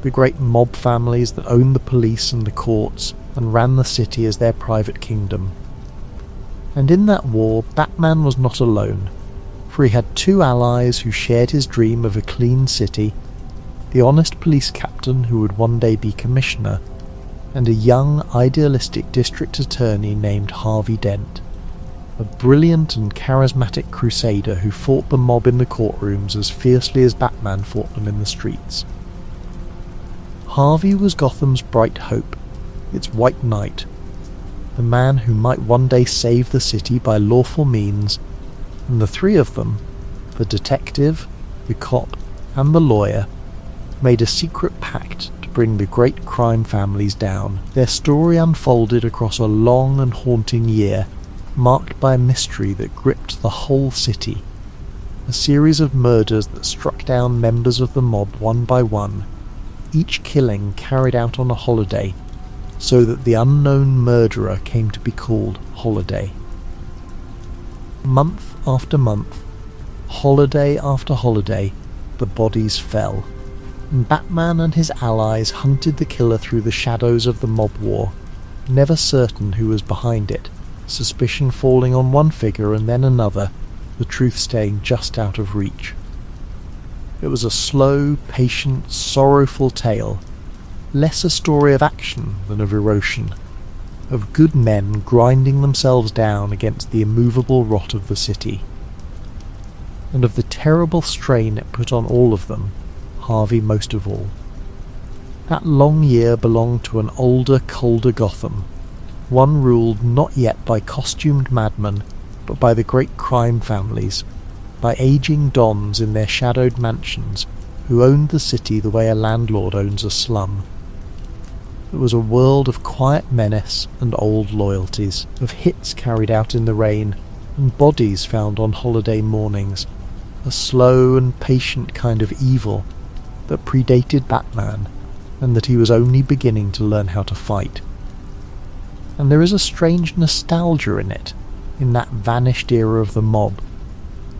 the great mob families that owned the police and the courts and ran the city as their private kingdom. And in that war, Batman was not alone, for he had two allies who shared his dream of a clean city, the honest police captain who would one day be commissioner, and a young, idealistic district attorney named Harvey Dent, a brilliant and charismatic crusader who fought the mob in the courtrooms as fiercely as Batman fought them in the streets. Harvey was Gotham's bright hope, its white knight, the man who might one day save the city by lawful means, and the three of them, the detective, the cop, and the lawyer, made a secret pact to bring the great crime families down. Their story unfolded across a long and haunting year, marked by a mystery that gripped the whole city, a series of murders that struck down members of the mob one by one, each killing carried out on a holiday, so that the unknown murderer came to be called Holiday. Month after month, holiday after holiday, the bodies fell, and Batman and his allies hunted the killer through the shadows of the mob war, never certain who was behind it, suspicion falling on one figure and then another, the truth staying just out of reach. It was a slow, patient, sorrowful tale, less a story of action than of erosion, of good men grinding themselves down against the immovable rot of the city, and of the terrible strain it put on all of them, Harvey most of all. That long year belonged to an older, colder Gotham, one ruled not yet by costumed madmen, but by the great crime families, by aging dons in their shadowed mansions who owned the city the way a landlord owns a slum. It was a world of quiet menace and old loyalties, of hits carried out in the rain and bodies found on holiday mornings, a slow and patient kind of evil that predated Batman and that he was only beginning to learn how to fight. And there is a strange nostalgia in it, in that vanished era of the mob,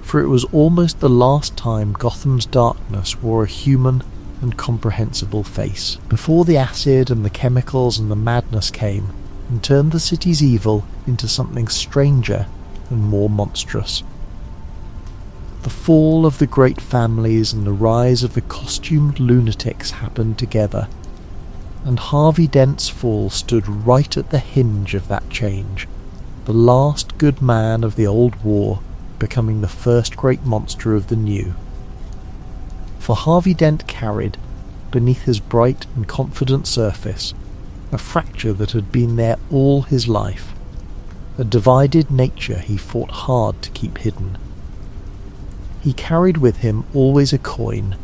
for it was almost the last time Gotham's darkness wore a human, and comprehensible face, before the acid and the chemicals and the madness came and turned the city's evil into something stranger and more monstrous. The fall of the great families and the rise of the costumed lunatics happened together, and Harvey Dent's fall stood right at the hinge of that change, the last good man of the old war becoming the first great monster of the new. For Harvey Dent carried, beneath his bright and confident surface, a fracture that had been there all his life, a divided nature he fought hard to keep hidden. He carried with him always a coin,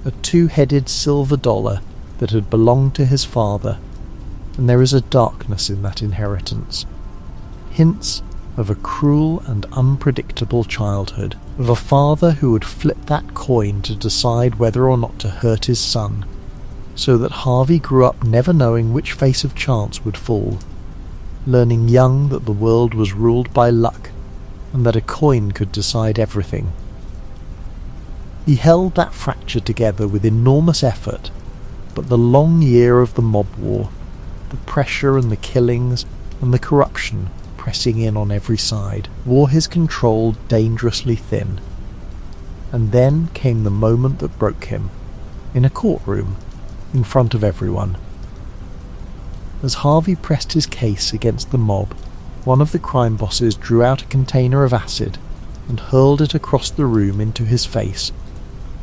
a two-headed silver dollar that had belonged to his father, and there is a darkness in that inheritance. Hints of a cruel and unpredictable childhood, of a father who would flip that coin to decide whether or not to hurt his son, so that Harvey grew up never knowing which face of chance would fall, learning young that the world was ruled by luck, and that a coin could decide everything. He held that fracture together with enormous effort, but the long year of the mob war, the pressure and the killings and the corruption pressing in on every side, wore his control dangerously thin. And then came the moment that broke him, in a courtroom, in front of everyone. As Harvey pressed his case against the mob, one of the crime bosses drew out a container of acid and hurled it across the room into his face,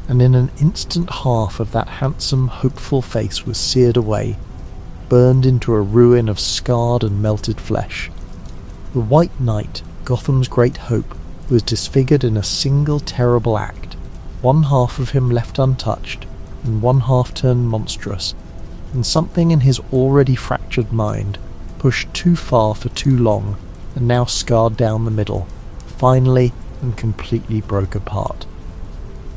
and in an instant half of that handsome, hopeful face was seared away, burned into a ruin of scarred and melted flesh. The White Knight, Gotham's great hope, was disfigured in a single terrible act, one half of him left untouched, and one half turned monstrous, and something in his already fractured mind, pushed too far for too long, and now scarred down the middle, finally and completely broke apart.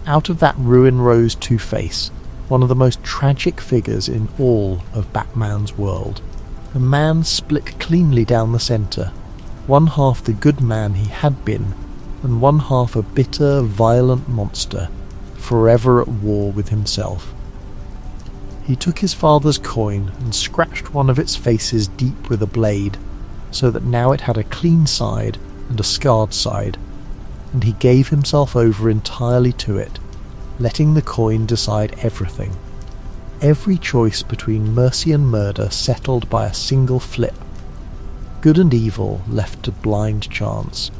Out of that ruin rose Two-Face, one of the most tragic figures in all of Batman's world. A man split cleanly down the centre, one half the good man he had been, and one half a bitter, violent monster, forever at war with himself. He took his father's coin and scratched one of its faces deep with a blade, so that now it had a clean side and a scarred side, and he gave himself over entirely to it, letting the coin decide everything. Every choice between mercy and murder settled by a single flip, good and evil left to blind chance.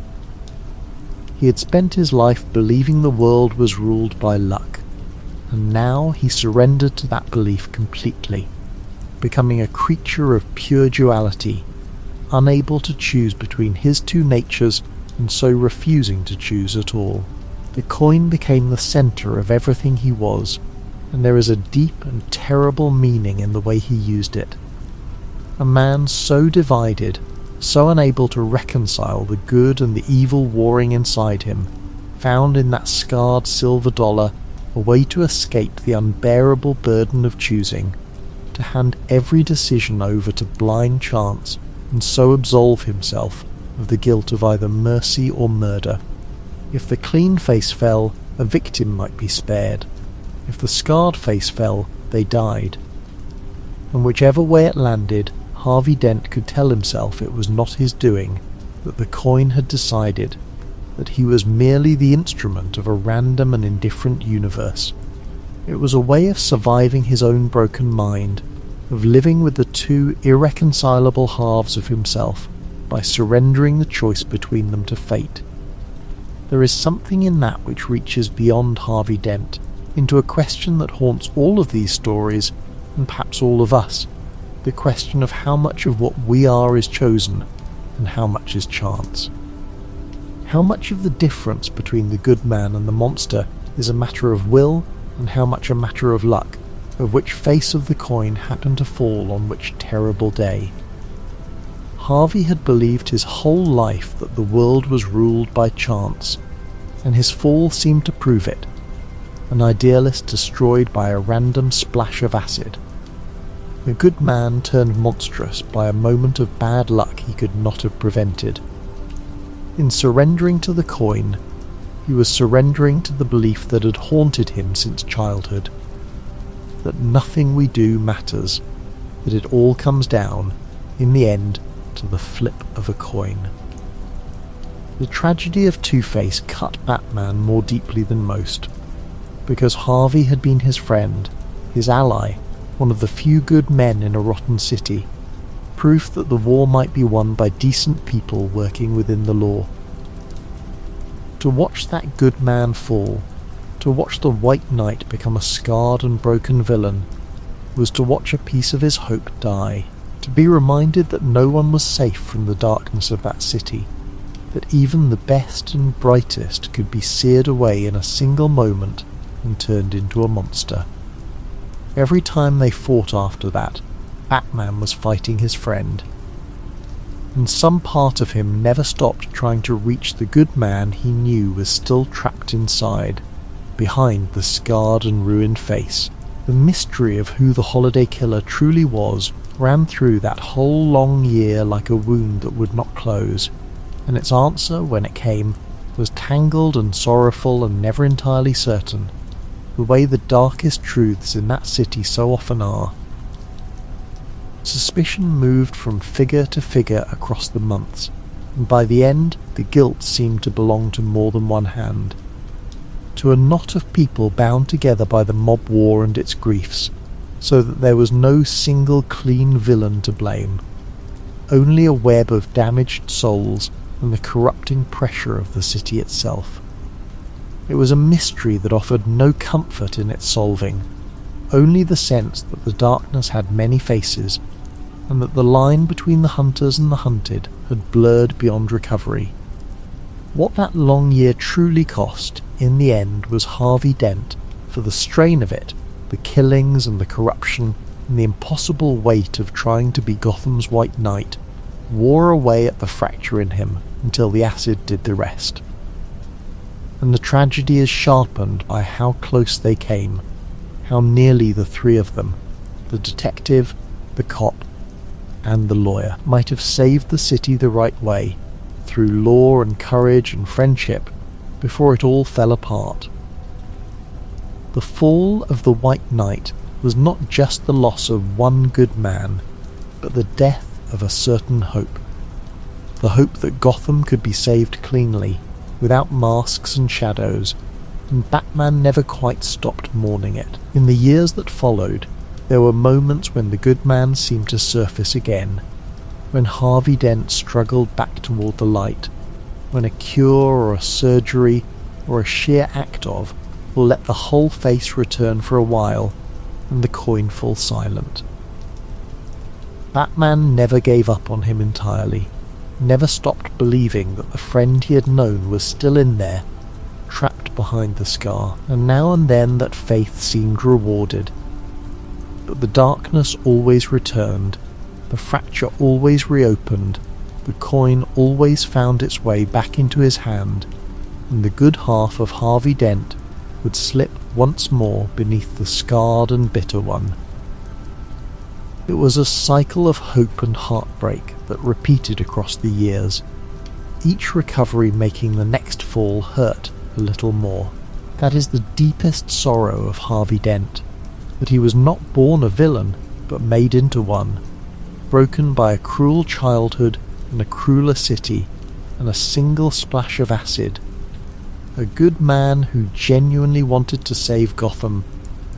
He had spent his life believing the world was ruled by luck, and now he surrendered to that belief completely, becoming a creature of pure duality, unable to choose between his two natures and so refusing to choose at all. The coin became the centre of everything he was, and there is a deep and terrible meaning in the way he used it. A man so divided, so unable to reconcile the good and the evil warring inside him, found in that scarred silver dollar a way to escape the unbearable burden of choosing, to hand every decision over to blind chance and so absolve himself of the guilt of either mercy or murder. If the clean face fell, a victim might be spared. If the scarred face fell, they died. And whichever way it landed, Harvey Dent could tell himself it was not his doing, that the coin had decided, that he was merely the instrument of a random and indifferent universe. It was a way of surviving his own broken mind, of living with the two irreconcilable halves of himself, by surrendering the choice between them to fate. There is something in that which reaches beyond Harvey Dent, into a question that haunts all of these stories, and perhaps all of us, the question of how much of what we are is chosen, and how much is chance. How much of the difference between the good man and the monster is a matter of will, and how much a matter of luck, of which face of the coin happened to fall on which terrible day. Harvey had believed his whole life that the world was ruled by chance, and his fall seemed to prove it, an idealist destroyed by a random splash of acid. A good man turned monstrous by a moment of bad luck he could not have prevented. In surrendering to the coin, he was surrendering to the belief that had haunted him since childhood, that nothing we do matters, that it all comes down, in the end, to the flip of a coin. The tragedy of Two-Face cut Batman more deeply than most, because Harvey had been his friend, his ally, one of the few good men in a rotten city, proof that the war might be won by decent people working within the law. To watch that good man fall, to watch the White Knight become a scarred and broken villain, was to watch a piece of his hope die, to be reminded that no one was safe from the darkness of that city, that even the best and brightest could be seared away in a single moment and turned into a monster. Every time they fought after that, Batman was fighting his friend, and some part of him never stopped trying to reach the good man he knew was still trapped inside, behind the scarred and ruined face. The mystery of who the holiday killer truly was ran through that whole long year like a wound that would not close, and its answer, when it came, was tangled and sorrowful and never entirely certain, the way the darkest truths in that city so often are. Suspicion moved from figure to figure across the months, and by the end the guilt seemed to belong to more than one hand, to a knot of people bound together by the mob war and its griefs, so that there was no single clean villain to blame, only a web of damaged souls and the corrupting pressure of the city itself. It was a mystery that offered no comfort in its solving, only the sense that the darkness had many faces, and that the line between the hunters and the hunted had blurred beyond recovery. What that long year truly cost, in the end, was Harvey Dent, for the strain of it, the killings and the corruption, and the impossible weight of trying to be Gotham's White Knight, wore away at the fracture in him until the acid did the rest. And the tragedy is sharpened by how close they came, how nearly the three of them, the detective, the cop, and the lawyer, might have saved the city the right way, through law and courage and friendship, before it all fell apart. The fall of the White Knight was not just the loss of one good man, but the death of a certain hope. The hope that Gotham could be saved cleanly, without masks and shadows, and Batman never quite stopped mourning it. In the years that followed, there were moments when the good man seemed to surface again, when Harvey Dent struggled back toward the light, when a cure or a surgery or a sheer act of will let the whole face return for a while and the coin fall silent. Batman never gave up on him entirely, never stopped believing that the friend he had known was still in there, trapped behind the scar, and now and then that faith seemed rewarded. But the darkness always returned, the fracture always reopened, the coin always found its way back into his hand, and the good half of Harvey Dent would slip once more beneath the scarred and bitter one. It was a cycle of hope and heartbreak that repeated across the years, each recovery making the next fall hurt a little more. That is the deepest sorrow of Harvey Dent, that he was not born a villain, but made into one, broken by a cruel childhood and a crueler city and a single splash of acid. A good man who genuinely wanted to save Gotham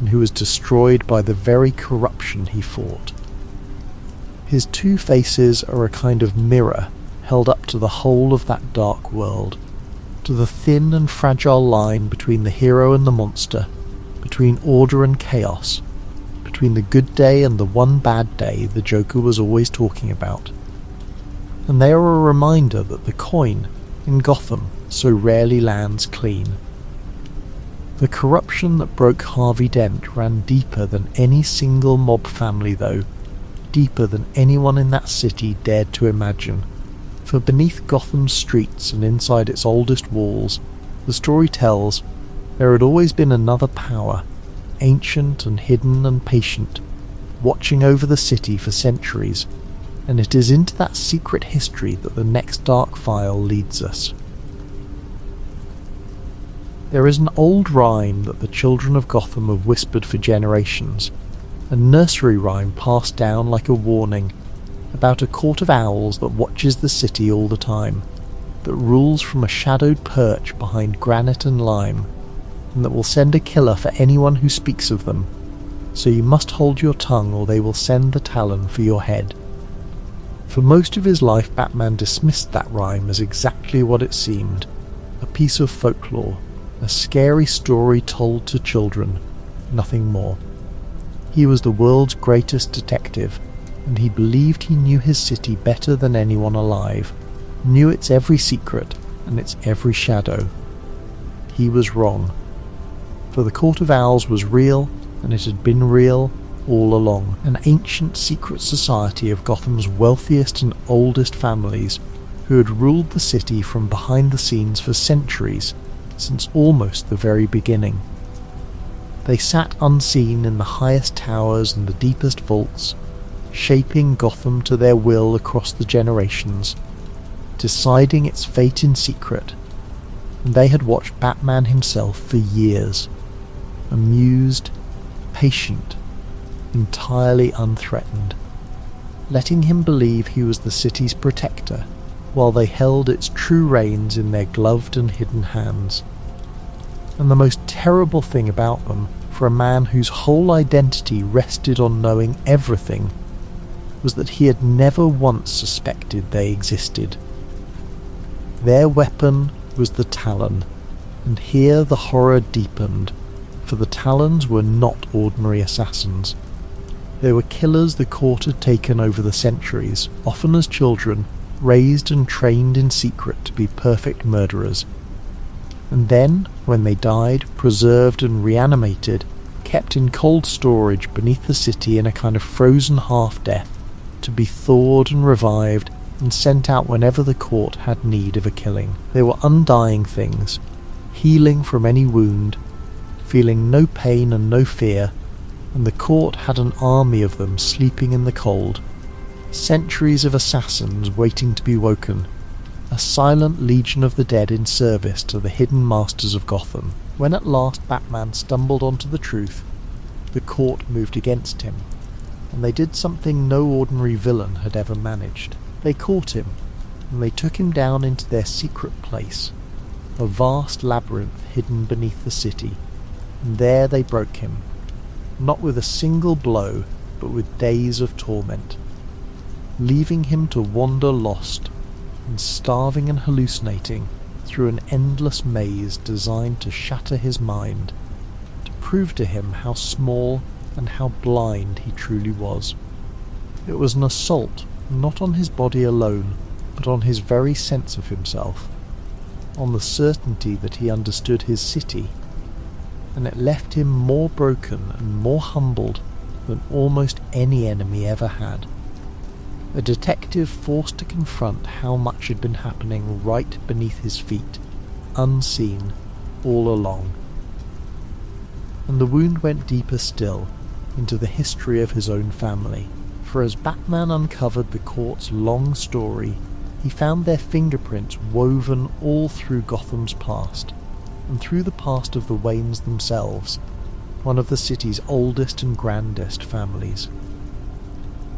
and who was destroyed by the very corruption he fought. His two faces are a kind of mirror held up to the whole of that dark world, to the thin and fragile line between the hero and the monster, between order and chaos, between the good day and the one bad day the Joker was always talking about. And they are a reminder that the coin, in Gotham, so rarely lands clean. The corruption that broke Harvey Dent ran deeper than any single mob family, though, deeper than anyone in that city dared to imagine. For beneath Gotham's streets and inside its oldest walls, the story tells, there had always been another power, ancient and hidden and patient, watching over the city for centuries, and it is into that secret history that the next dark file leads us. There is an old rhyme that the children of Gotham have whispered for generations, a nursery rhyme passed down like a warning, about a court of owls that watches the city all the time, that rules from a shadowed perch behind granite and lime, and that will send a killer for anyone who speaks of them, so you must hold your tongue or they will send the Talon for your head. For most of his life, Batman dismissed that rhyme as exactly what it seemed, a piece of folklore, a scary story told to children, nothing more. He was the world's greatest detective, and he believed he knew his city better than anyone alive, knew its every secret and its every shadow. He was wrong. For the Court of Owls was real, and it had been real all along, an ancient secret society of Gotham's wealthiest and oldest families who had ruled the city from behind the scenes for centuries, since almost the very beginning. They sat unseen in the highest towers and the deepest vaults, shaping Gotham to their will across the generations, deciding its fate in secret, and they had watched Batman himself for years, amused, patient, entirely unthreatened, letting him believe he was the city's protector, while they held its true reins in their gloved and hidden hands. And the most terrible thing about them, for a man whose whole identity rested on knowing everything, was that he had never once suspected they existed. Their weapon was the Talon, and here the horror deepened, for the Talons were not ordinary assassins. They were killers the court had taken over the centuries, often as children, raised and trained in secret to be perfect murderers. And then, when they died, preserved and reanimated, kept in cold storage beneath the city in a kind of frozen half-death, to be thawed and revived and sent out whenever the court had need of a killing. They were undying things, healing from any wound, feeling no pain and no fear, and the court had an army of them sleeping in the cold, centuries of assassins waiting to be woken, a silent legion of the dead in service to the hidden masters of Gotham. When at last Batman stumbled onto the truth, the court moved against him, and they did something no ordinary villain had ever managed. They caught him, and they took him down into their secret place, a vast labyrinth hidden beneath the city, and there they broke him, not with a single blow, but with days of torment, leaving him to wander lost, and starving and hallucinating through an endless maze designed to shatter his mind, to prove to him how small and how blind he truly was. It was an assault not on his body alone, but on his very sense of himself, on the certainty that he understood his city, and it left him more broken and more humbled than almost any enemy ever had. A detective forced to confront how much had been happening right beneath his feet, unseen, all along. And the wound went deeper still, into the history of his own family, for as Batman uncovered the court's long story, he found their fingerprints woven all through Gotham's past, and through the past of the Waynes themselves, one of the city's oldest and grandest families.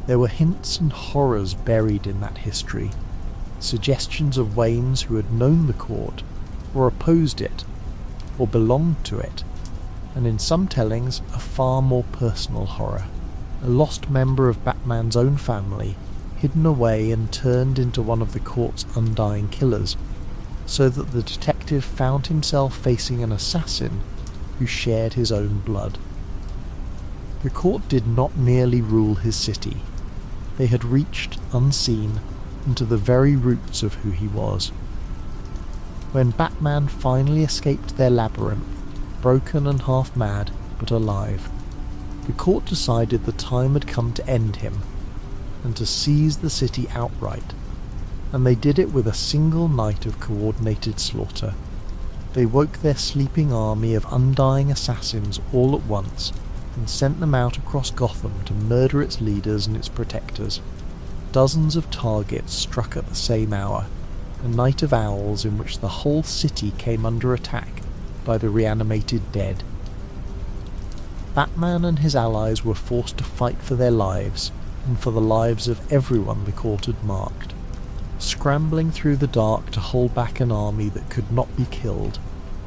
There were hints and horrors buried in that history, suggestions of Waynes who had known the court, or opposed it, or belonged to it, and in some tellings a far more personal horror, a lost member of Batman's own family, hidden away and turned into one of the court's undying killers, so that the detective found himself facing an assassin who shared his own blood. The court did not merely rule his city. They had reached, unseen, into the very roots of who he was. When Batman finally escaped their labyrinth, broken and half mad, but alive, the court decided the time had come to end him, and to seize the city outright, and they did it with a single night of coordinated slaughter. They woke their sleeping army of undying assassins all at once, and sent them out across Gotham to murder its leaders and its protectors. Dozens of targets struck at the same hour, a night of owls in which the whole city came under attack, by the reanimated dead. Batman and his allies were forced to fight for their lives, and for the lives of everyone the court had marked, scrambling through the dark to hold back an army that could not be killed,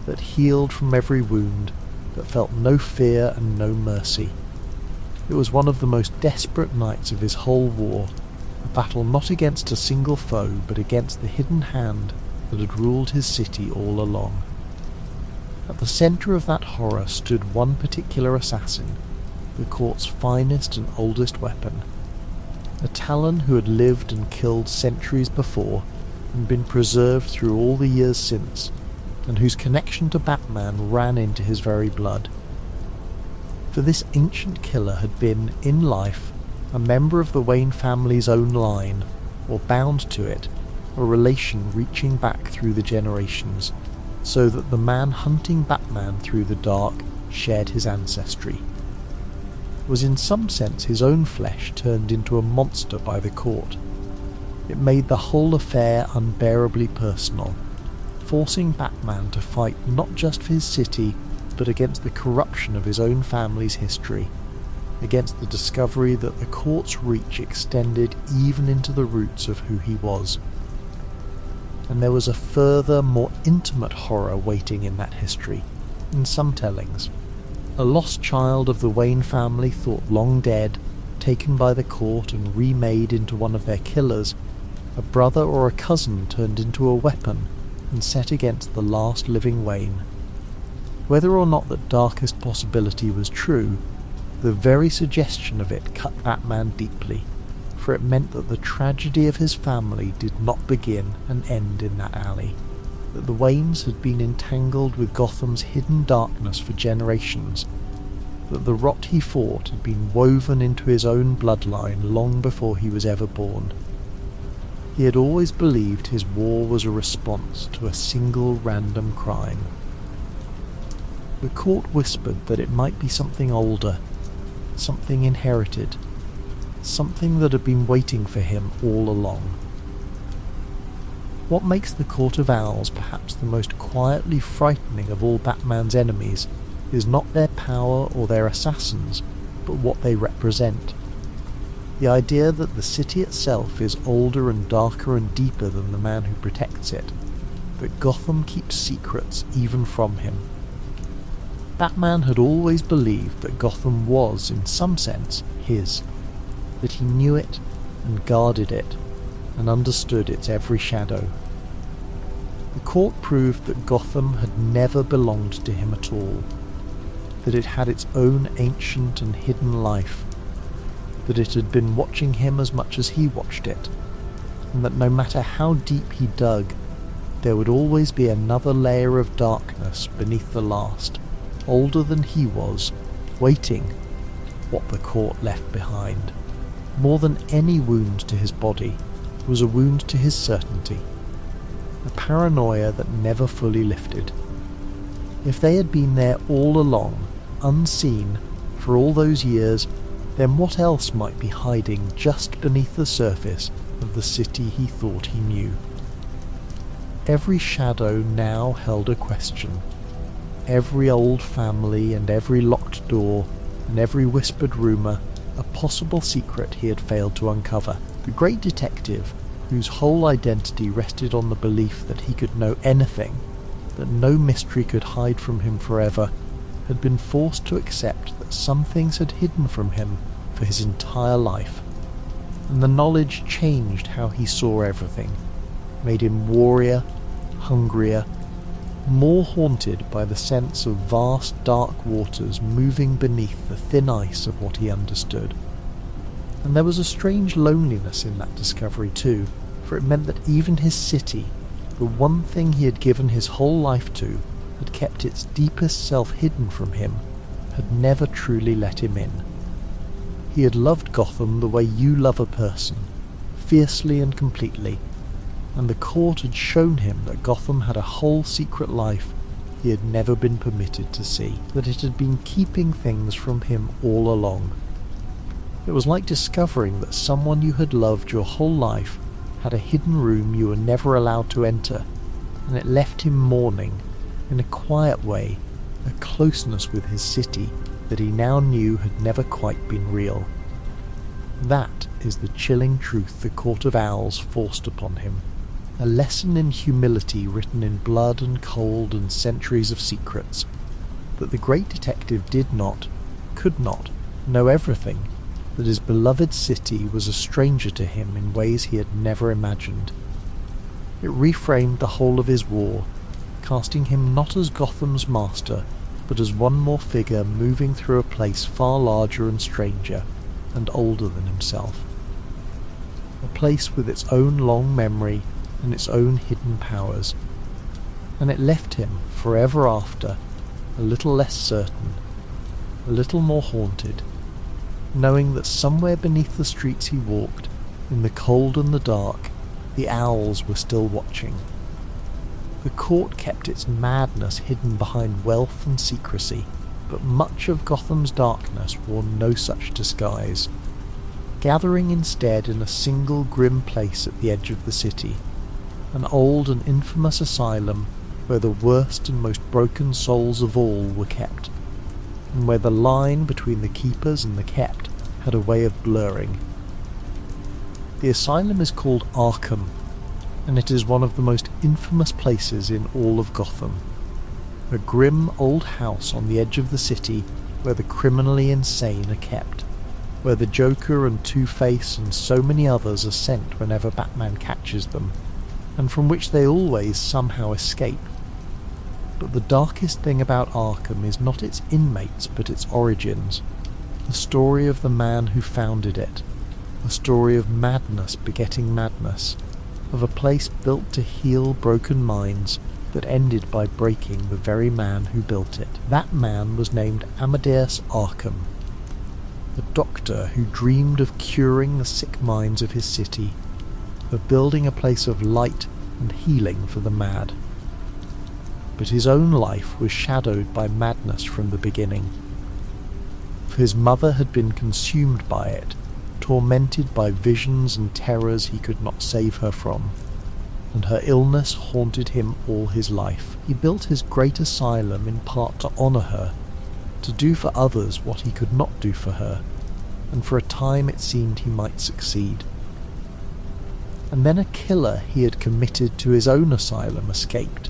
that healed from every wound, that felt no fear and no mercy. It was one of the most desperate nights of his whole war, a battle not against a single foe, but against the hidden hand that had ruled his city all along. At the centre of that horror stood one particular assassin, the court's finest and oldest weapon, a Talon who had lived and killed centuries before and been preserved through all the years since, and whose connection to Batman ran into his very blood. For this ancient killer had been, in life, a member of the Wayne family's own line, or bound to it, a relation reaching back through the generations, so that the man hunting Batman through the dark shared his ancestry. It was in some sense his own flesh turned into a monster by the court. It made the whole affair unbearably personal, forcing Batman to fight not just for his city, but against the corruption of his own family's history, against the discovery that the court's reach extended even into the roots of who he was. And there was a further, more intimate horror waiting in that history, in some tellings. A lost child of the Wayne family thought long dead, taken by the court and remade into one of their killers, a brother or a cousin turned into a weapon and set against the last living Wayne. Whether or not that darkest possibility was true, the very suggestion of it cut Batman deeply, for it meant that the tragedy of his family did not begin and end in that alley, that the Waynes had been entangled with Gotham's hidden darkness for generations, that the rot he fought had been woven into his own bloodline long before he was ever born. He had always believed his war was a response to a single random crime. The court whispered that it might be something older, something inherited, something that had been waiting for him all along. What makes the Court of Owls perhaps the most quietly frightening of all Batman's enemies is not their power or their assassins, but what they represent. The idea that the city itself is older and darker and deeper than the man who protects it, that Gotham keeps secrets even from him. Batman had always believed that Gotham was, in some sense, his, that he knew it and guarded it and understood its every shadow. The court proved that Gotham had never belonged to him at all, that it had its own ancient and hidden life, that it had been watching him as much as he watched it, and that no matter how deep he dug, there would always be another layer of darkness beneath the last, older than he was, waiting what the court left behind. More than any wound to his body was a wound to his certainty, a paranoia that never fully lifted. If they had been there all along, unseen, for all those years, then what else might be hiding just beneath the surface of the city he thought he knew? Every shadow now held a question. Every old family and every locked door and every whispered rumour, a possible secret he had failed to uncover. The great detective, whose whole identity rested on the belief that he could know anything, that no mystery could hide from him forever, had been forced to accept that some things had hidden from him for his entire life, and the knowledge changed how he saw everything, made him warrior, hungrier, more haunted by the sense of vast dark waters moving beneath the thin ice of what he understood. And there was a strange loneliness in that discovery too, for it meant that even his city, the one thing he had given his whole life to, had kept its deepest self hidden from him, had never truly let him in. He had loved Gotham the way you love a person, fiercely and completely, and the court had shown him that Gotham had a whole secret life he had never been permitted to see, that it had been keeping things from him all along. It was like discovering that someone you had loved your whole life had a hidden room you were never allowed to enter, and it left him mourning, in a quiet way, a closeness with his city that he now knew had never quite been real. That is the chilling truth the Court of Owls forced upon him, a lesson in humility written in blood and cold and centuries of secrets, that the great detective did not, could not, know everything, that his beloved city was a stranger to him in ways he had never imagined. It reframed the whole of his war, casting him not as Gotham's master, but as one more figure moving through a place far larger and stranger, and older than himself. A place with its own long memory and its own hidden powers. And it left him, forever after, a little less certain, a little more haunted, knowing that somewhere beneath the streets he walked, in the cold and the dark, the owls were still watching. The court kept its madness hidden behind wealth and secrecy, but much of Gotham's darkness wore no such disguise, gathering instead in a single grim place at the edge of the city, an old and infamous asylum where the worst and most broken souls of all were kept, and where the line between the keepers and the kept had a way of blurring. The asylum is called Arkham, and it is one of the most infamous places in all of Gotham. A grim old house on the edge of the city where the criminally insane are kept, where the Joker and Two-Face and so many others are sent whenever Batman catches them, and from which they always somehow escape. But the darkest thing about Arkham is not its inmates but its origins, the story of the man who founded it, a story of madness begetting madness, of a place built to heal broken minds that ended by breaking the very man who built it. That man was named Amadeus Arkham, a doctor who dreamed of curing the sick minds of his city, of building a place of light and healing for the mad. But his own life was shadowed by madness from the beginning. For his mother had been consumed by it, tormented by visions and terrors he could not save her from, and her illness haunted him all his life. He built his great asylum in part to honour her, to do for others what he could not do for her, and for a time it seemed he might succeed. And then a killer he had committed to his own asylum escaped,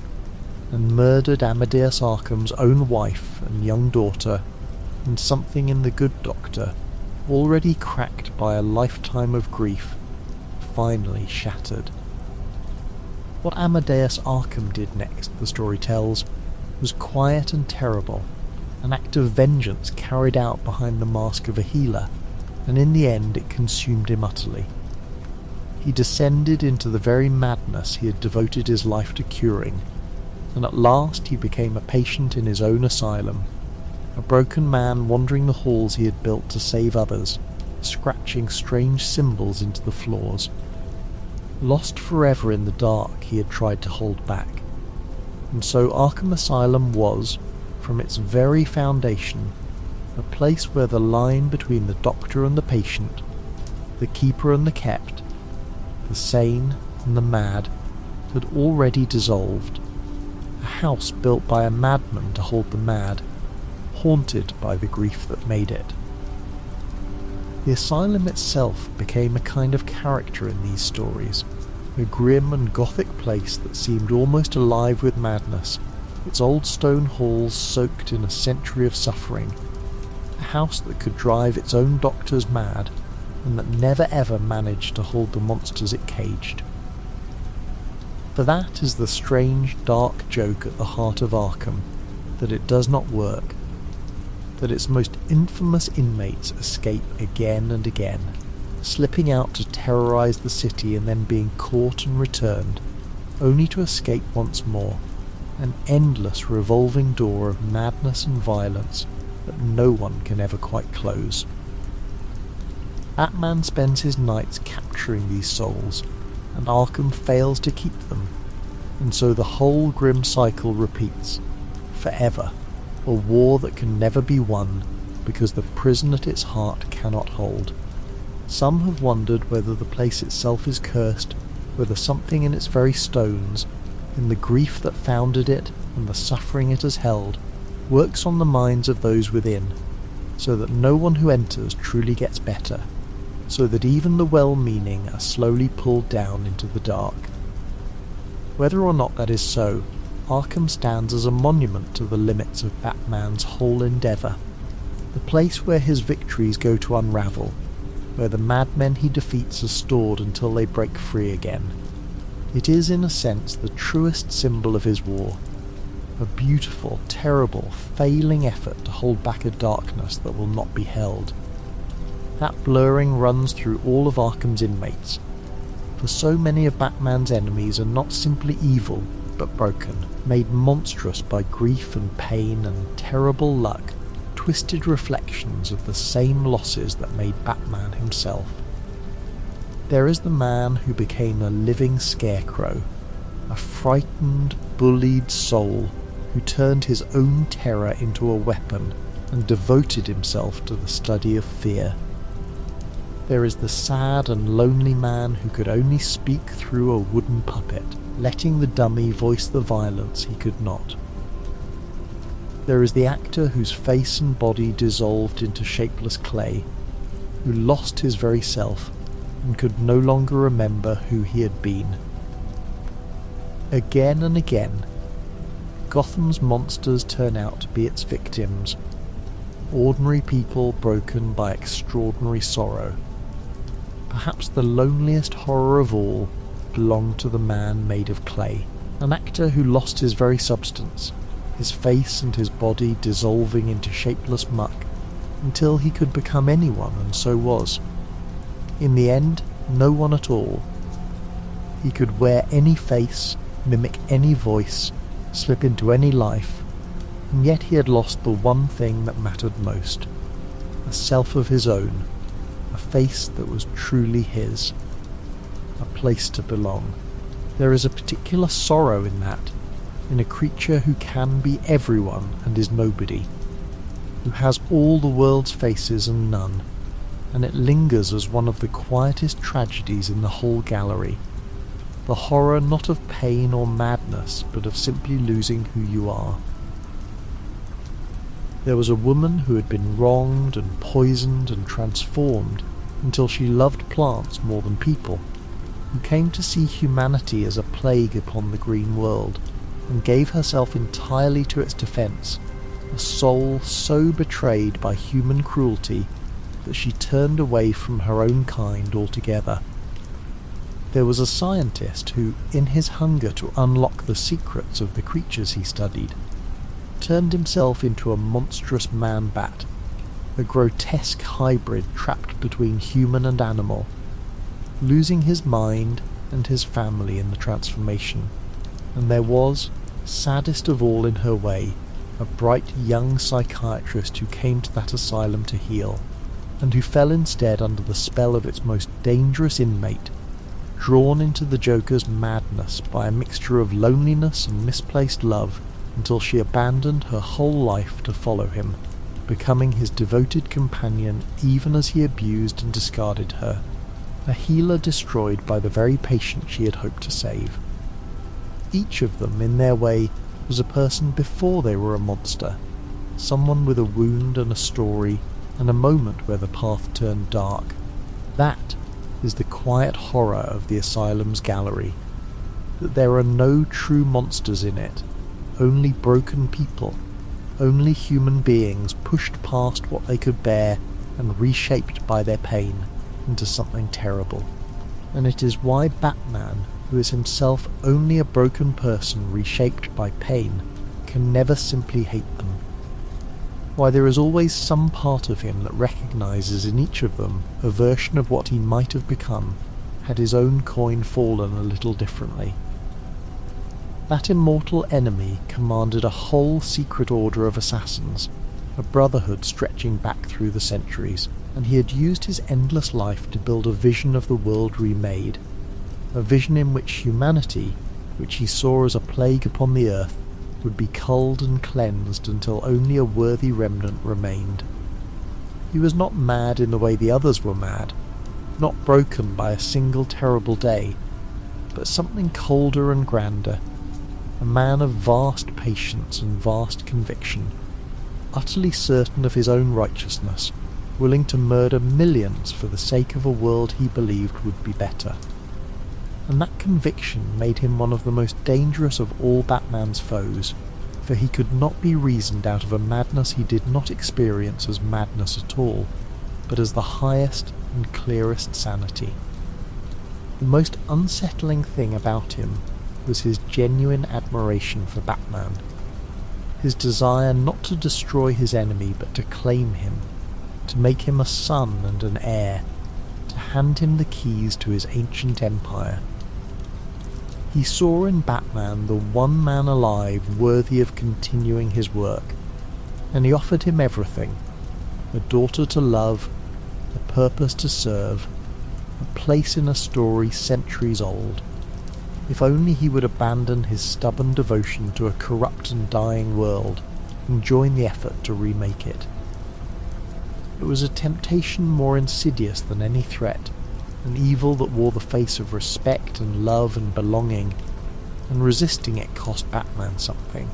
and murdered Amadeus Arkham's own wife and young daughter, and something in the good doctor, already cracked by a lifetime of grief, finally shattered. What Amadeus Arkham did next, the story tells, was quiet and terrible, an act of vengeance carried out behind the mask of a healer, and in the end it consumed him utterly. He descended into the very madness he had devoted his life to curing, and at last he became a patient in his own asylum, a broken man wandering the halls he had built to save others, scratching strange symbols into the floors. Lost forever in the dark he had tried to hold back, and so Arkham Asylum was, from its very foundation, a place where the line between the doctor and the patient, the keeper and the kept, the sane and the mad, had already dissolved, a house built by a madman to hold the mad, haunted by the grief that made it. The asylum itself became a kind of character in these stories, a grim and gothic place that seemed almost alive with madness, its old stone halls soaked in a century of suffering, a house that could drive its own doctors mad, and that never ever managed to hold the monsters it caged. For that is the strange, dark joke at the heart of Arkham, that it does not work, that its most infamous inmates escape again and again, slipping out to terrorize the city and then being caught and returned, only to escape once more, an endless revolving door of madness and violence that no one can ever quite close. Batman spends his nights capturing these souls, and Arkham fails to keep them, and so the whole grim cycle repeats, forever, a war that can never be won because the prison at its heart cannot hold. Some have wondered whether the place itself is cursed, whether something in its very stones, in the grief that founded it, and the suffering it has held works on the minds of those within, so that no one who enters truly gets better, so that even the well-meaning are slowly pulled down into the dark. Whether or not that is so, Arkham stands as a monument to the limits of Batman's whole endeavour, the place where his victories go to unravel, where the madmen he defeats are stored until they break free again. It is in a sense the truest symbol of his war, a beautiful, terrible, failing effort to hold back a darkness that will not be held. That blurring runs through all of Arkham's inmates, for so many of Batman's enemies are not simply evil, but broken, made monstrous by grief and pain and terrible luck, twisted reflections of the same losses that made Batman himself. There is the man who became a living Scarecrow, a frightened, bullied soul who turned his own terror into a weapon and devoted himself to the study of fear. There is the sad and lonely man who could only speak through a wooden puppet, letting the dummy voice the violence he could not. There is the actor whose face and body dissolved into shapeless clay, who lost his very self and could no longer remember who he had been. Again and again, Gotham's monsters turn out to be its victims, ordinary people broken by extraordinary sorrow. Perhaps the loneliest horror of all belonged to the man made of clay, an actor who lost his very substance, his face and his body dissolving into shapeless muck until he could become anyone, and so was. In the end, no one at all. He could wear any face, mimic any voice, slip into any life, and yet he had lost the one thing that mattered most, a self of his own, a face that was truly his, a place to belong. There is a particular sorrow in that, in a creature who can be everyone and is nobody, who has all the world's faces and none, and it lingers as one of the quietest tragedies in the whole gallery. The horror not of pain or madness, but of simply losing who you are. There was a woman who had been wronged and poisoned and transformed until she loved plants more than people, who came to see humanity as a plague upon the green world, and gave herself entirely to its defence, a soul so betrayed by human cruelty that she turned away from her own kind altogether. There was a scientist who, in his hunger to unlock the secrets of the creatures he studied, turned himself into a monstrous man-bat, a grotesque hybrid trapped between human and animal, losing his mind and his family in the transformation. And there was, saddest of all in her way, a bright young psychiatrist who came to that asylum to heal, and who fell instead under the spell of its most dangerous inmate, drawn into the Joker's madness by a mixture of loneliness and misplaced love, until she abandoned her whole life to follow him, becoming his devoted companion even as he abused and discarded her, a healer destroyed by the very patient she had hoped to save. Each of them, in their way, was a person before they were a monster, someone with a wound and a story, and a moment where the path turned dark. That is the quiet horror of the asylum's gallery, that there are no true monsters in it, only broken people, only human beings pushed past what they could bear and reshaped by their pain into something terrible. And it is why Batman, who is himself only a broken person reshaped by pain, can never simply hate them. Why there is always some part of him that recognises in each of them a version of what he might have become had his own coin fallen a little differently. That immortal enemy commanded a whole secret order of assassins, a brotherhood stretching back through the centuries, and he had used his endless life to build a vision of the world remade, a vision in which humanity, which he saw as a plague upon the earth, would be culled and cleansed until only a worthy remnant remained. He was not mad in the way the others were mad, not broken by a single terrible day, but something colder and grander, a man of vast patience and vast conviction, utterly certain of his own righteousness, willing to murder millions for the sake of a world he believed would be better. And that conviction made him one of the most dangerous of all Batman's foes, for he could not be reasoned out of a madness he did not experience as madness at all, but as the highest and clearest sanity. The most unsettling thing about him was his genuine admiration for Batman, his desire not to destroy his enemy but to claim him, to make him a son and an heir, to hand him the keys to his ancient empire. He saw in Batman the one man alive worthy of continuing his work, and he offered him everything: a daughter to love, a purpose to serve, a place in a story centuries old, if only he would abandon his stubborn devotion to a corrupt and dying world and join the effort to remake it. It was a temptation more insidious than any threat, an evil that wore the face of respect and love and belonging, and resisting it cost Batman something.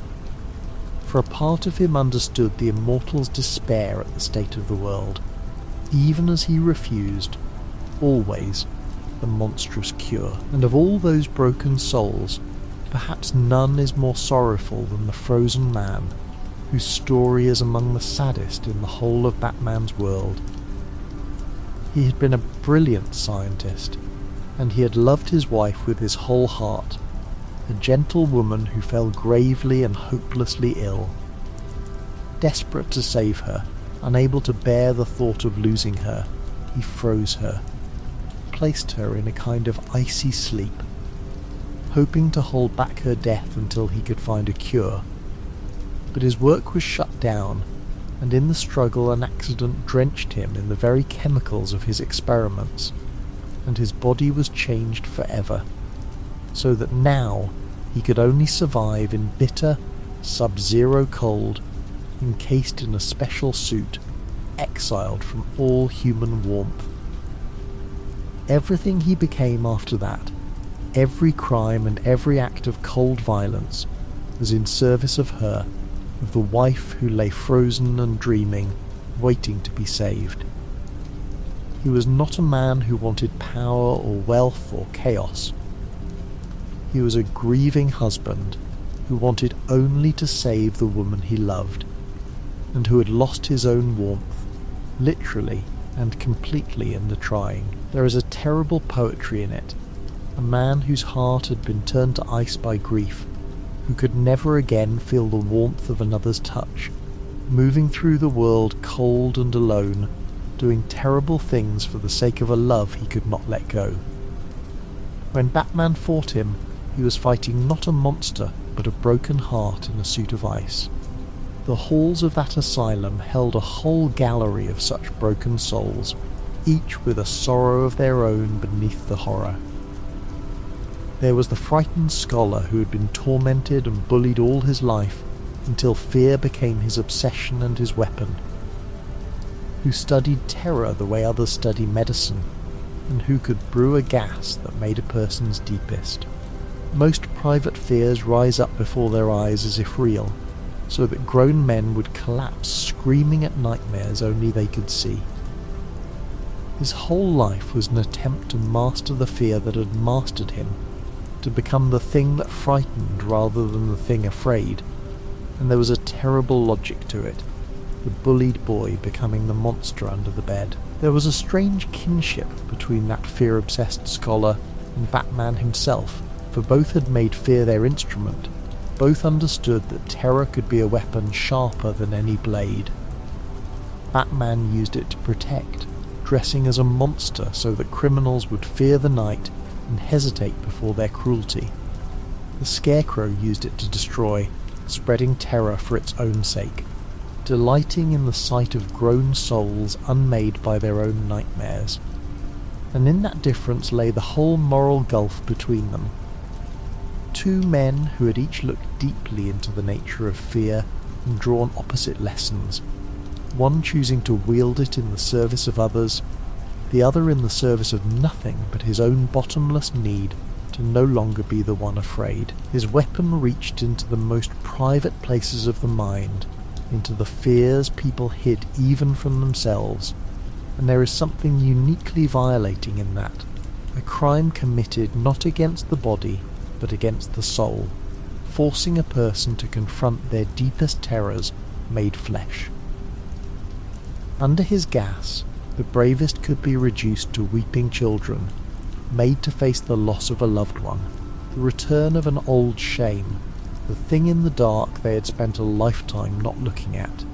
For a part of him understood the immortal's despair at the state of the world, even as he refused, always, the monstrous cure. And of all those broken souls, perhaps none is more sorrowful than the frozen man, whose story is among the saddest in the whole of Batman's world. He had been a brilliant scientist, and he had loved his wife with his whole heart, a gentle woman who fell gravely and hopelessly ill. Desperate to save her, unable to bear the thought of losing her, he froze her, placed her in a kind of icy sleep, hoping to hold back her death until he could find a cure. But his work was shut down, and in the struggle an accident drenched him in the very chemicals of his experiments, and his body was changed forever, so that now he could only survive in bitter, sub-zero cold, encased in a special suit, exiled from all human warmth. Everything he became after that, every crime and every act of cold violence, was in service of her, of the wife who lay frozen and dreaming, waiting to be saved. He was not a man who wanted power or wealth or chaos. He was a grieving husband who wanted only to save the woman he loved, and who had lost his own warmth, literally and completely in the trying. There is a terrible poetry in it, a man whose heart had been turned to ice by grief, who could never again feel the warmth of another's touch, moving through the world cold and alone, doing terrible things for the sake of a love he could not let go. When Batman fought him, he was fighting not a monster, but a broken heart in a suit of ice. The halls of that asylum held a whole gallery of such broken souls, each with a sorrow of their own beneath the horror. There was the frightened scholar who had been tormented and bullied all his life until fear became his obsession and his weapon, who studied terror the way others study medicine, and who could brew a gas that made a person's deepest. Most private fears rise up before their eyes as if real, so that grown men would collapse screaming at nightmares only they could see. His whole life was an attempt to master the fear that had mastered him, to become the thing that frightened rather than the thing afraid, and there was a terrible logic to it, the bullied boy becoming the monster under the bed. There was a strange kinship between that fear-obsessed scholar and Batman himself, for both had made fear their instrument, both understood that terror could be a weapon sharper than any blade. Batman used it to protect, dressing as a monster so that criminals would fear the night and hesitate before their cruelty. The Scarecrow used it to destroy, spreading terror for its own sake, delighting in the sight of grown souls unmade by their own nightmares. And in that difference lay the whole moral gulf between them. Two men who had each looked deeply into the nature of fear and drawn opposite lessons, one choosing to wield it in the service of others, the other in the service of nothing but his own bottomless need to no longer be the one afraid. His weapon reached into the most private places of the mind, into the fears people hid even from themselves, and there is something uniquely violating in that. A crime committed not against the body, but against the soul, forcing a person to confront their deepest terrors made flesh. Under his gas, the bravest could be reduced to weeping children, made to face the loss of a loved one, the return of an old shame, the thing in the dark they had spent a lifetime not looking at.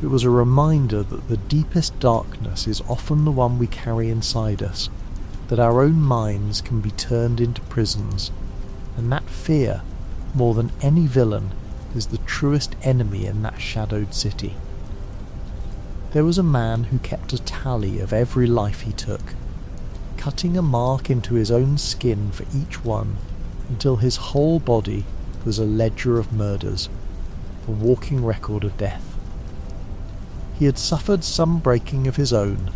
It was a reminder that the deepest darkness is often the one we carry inside us, that our own minds can be turned into prisons, and that fear, more than any villain, is the truest enemy in that shadowed city. There was a man who kept a tally of every life he took, cutting a mark into his own skin for each one until his whole body was a ledger of murders, a walking record of death. He had suffered some breaking of his own,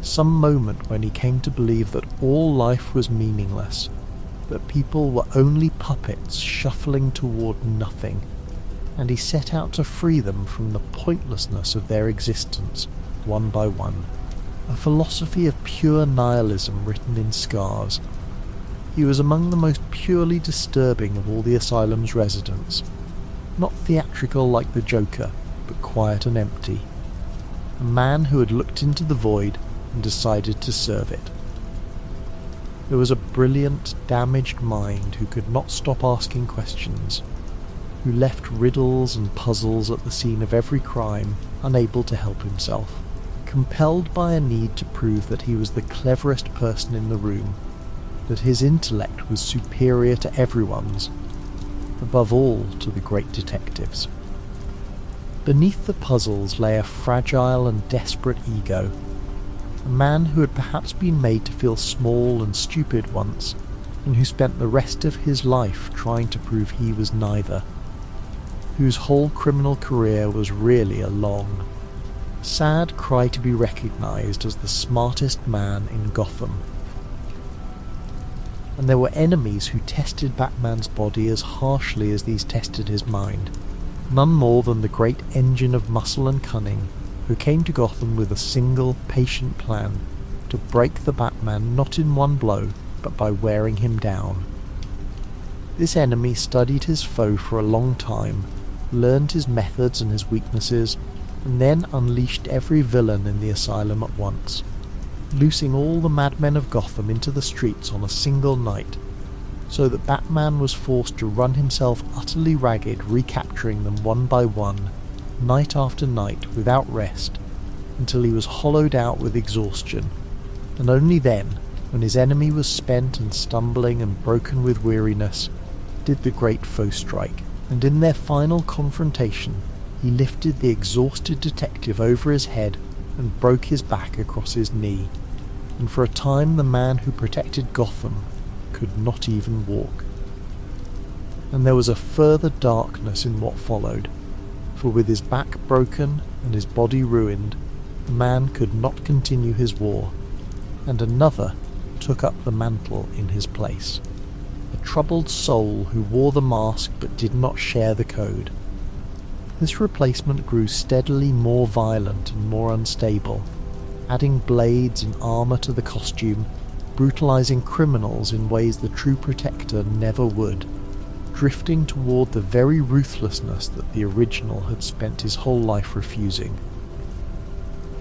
some moment when he came to believe that all life was meaningless, that people were only puppets shuffling toward nothing, and he set out to free them from the pointlessness of their existence, one by one. A philosophy of pure nihilism written in scars. He was among the most purely disturbing of all the asylum's residents, not theatrical like the Joker, but quiet and empty. A man who had looked into the void and decided to serve it. There was a brilliant, damaged mind who could not stop asking questions, who left riddles and puzzles at the scene of every crime, unable to help himself, compelled by a need to prove that he was the cleverest person in the room, that his intellect was superior to everyone's, above all to the great detectives. Beneath the puzzles lay a fragile and desperate ego, a man who had perhaps been made to feel small and stupid once, and who spent the rest of his life trying to prove he was neither, whose whole criminal career was really a long, sad cry to be recognised as the smartest man in Gotham. And there were enemies who tested Batman's body as harshly as these tested his mind, none more than the great engine of muscle and cunning who came to Gotham with a single, patient plan to break the Batman not in one blow, but by wearing him down. This enemy studied his foe for a long time, learned his methods and his weaknesses, and then unleashed every villain in the asylum at once, loosing all the madmen of Gotham into the streets on a single night, so that Batman was forced to run himself utterly ragged, recapturing them one by one, night after night, without rest, until he was hollowed out with exhaustion, and only then, when his enemy was spent and stumbling and broken with weariness, did the great foe strike, and in their final confrontation he lifted the exhausted detective over his head and broke his back across his knee, and for a time the man who protected Gotham could not even walk. And there was a further darkness in what followed, for with his back broken and his body ruined, the man could not continue his war, and another took up the mantle in his place. A troubled soul who wore the mask but did not share the code. This replacement grew steadily more violent and more unstable, adding blades and armour to the costume, brutalising criminals in ways the true protector never would, drifting toward the very ruthlessness that the original had spent his whole life refusing.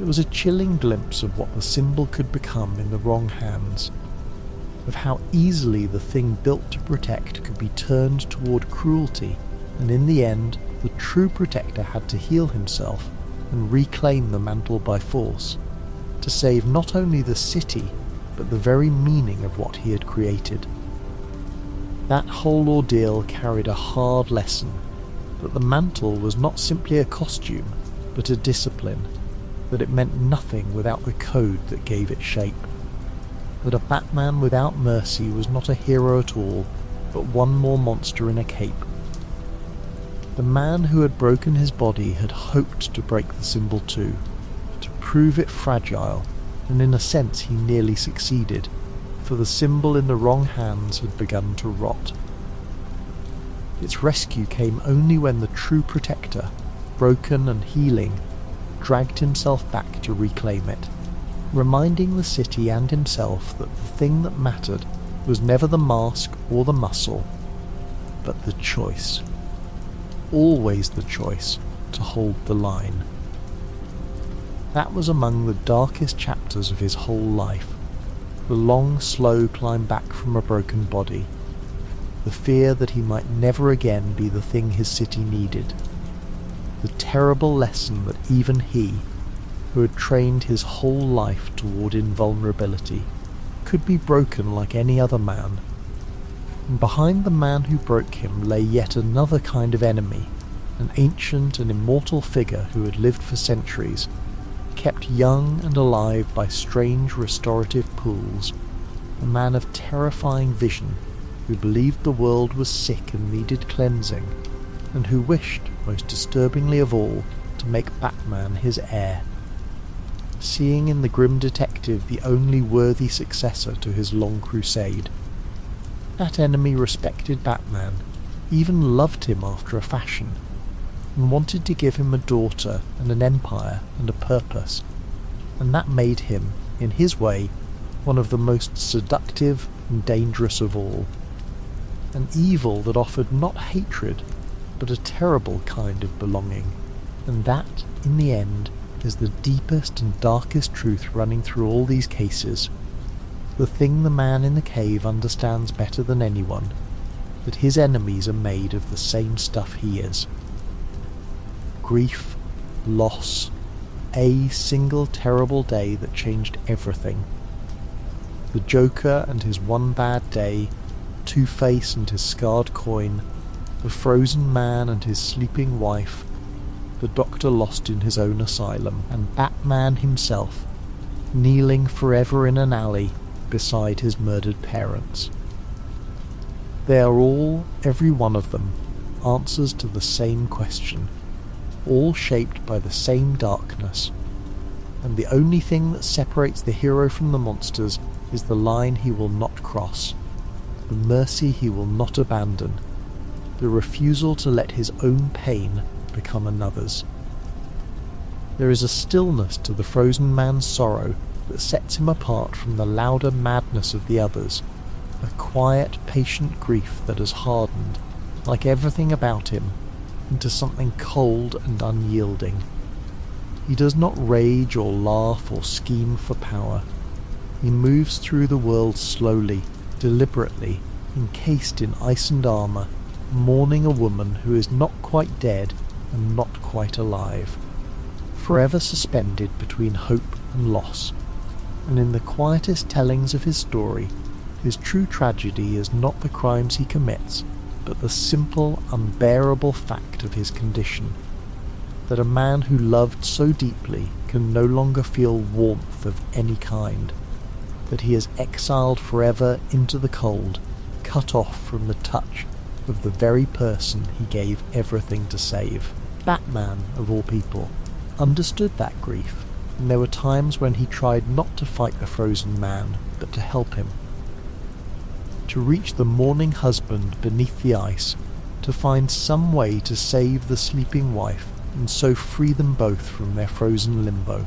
It was a chilling glimpse of what the symbol could become in the wrong hands, of how easily the thing built to protect could be turned toward cruelty, and in the end the true protector had to heal himself and reclaim the mantle by force, to save not only the city, but the very meaning of what he had created. That whole ordeal carried a hard lesson, that the mantle was not simply a costume, but a discipline, that it meant nothing without the code that gave it shape, that a Batman without mercy was not a hero at all, but one more monster in a cape. The man who had broken his body had hoped to break the symbol too, to prove it fragile, and in a sense he nearly succeeded, for the symbol in the wrong hands had begun to rot. Its rescue came only when the true protector, broken and healing, dragged himself back to reclaim it, reminding the city and himself that the thing that mattered was never the mask or the muscle, but the choice. Always the choice to hold the line. That was among the darkest chapters of his whole life, the long, slow climb back from a broken body, the fear that he might never again be the thing his city needed, the terrible lesson that even he, who had trained his whole life toward invulnerability, could be broken like any other man. And behind the man who broke him lay yet another kind of enemy, an ancient and immortal figure who had lived for centuries, kept young and alive by strange restorative pools, a man of terrifying vision who believed the world was sick and needed cleansing, and who wished, most disturbingly of all, to make Batman his heir, seeing in the grim detective the only worthy successor to his long crusade. That enemy respected Batman, even loved him after a fashion, and wanted to give him a daughter and an empire and a purpose, and that made him, in his way, one of the most seductive and dangerous of all. An evil that offered not hatred, but a terrible kind of belonging, and that, in the end, is the deepest and darkest truth running through all these cases, the thing the man in the cave understands better than anyone, that his enemies are made of the same stuff he is. Grief, loss, a single terrible day that changed everything. The Joker and his one bad day, Two-Face and his scarred coin, the frozen man and his sleeping wife, the doctor lost in his own asylum, and Batman himself, kneeling forever in an alley beside his murdered parents. They are all, every one of them, answers to the same question, all shaped by the same darkness, and the only thing that separates the hero from the monsters is the line he will not cross, the mercy he will not abandon, the refusal to let his own pain become another's. There is a stillness to the frozen man's sorrow that sets him apart from the louder madness of the others, a quiet, patient grief that has hardened, like everything about him, into something cold and unyielding. He does not rage or laugh or scheme for power. He moves through the world slowly, deliberately, encased in ice and armour, mourning a woman who is not quite dead and not quite alive, forever suspended between hope and loss. And in the quietest tellings of his story, his true tragedy is not the crimes he commits, but the simple, unbearable fact of his condition, that a man who loved so deeply can no longer feel warmth of any kind, that he is exiled forever into the cold, cut off from the touch of the very person he gave everything to save. Batman, of all people, understood that grief, and there were times when he tried not to fight the frozen man, but to help him. To reach the mourning husband beneath the ice, to find some way to save the sleeping wife, and so free them both from their frozen limbo.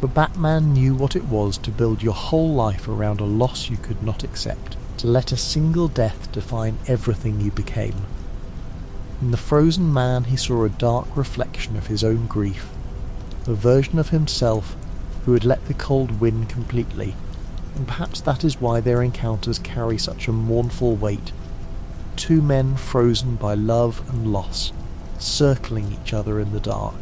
But Batman knew what it was to build your whole life around a loss you could not accept, to let a single death define everything you became. In the frozen man he saw a dark reflection of his own grief, a version of himself who had let the cold win completely, and perhaps that is why their encounters carry such a mournful weight. Two men frozen by love and loss, circling each other in the dark,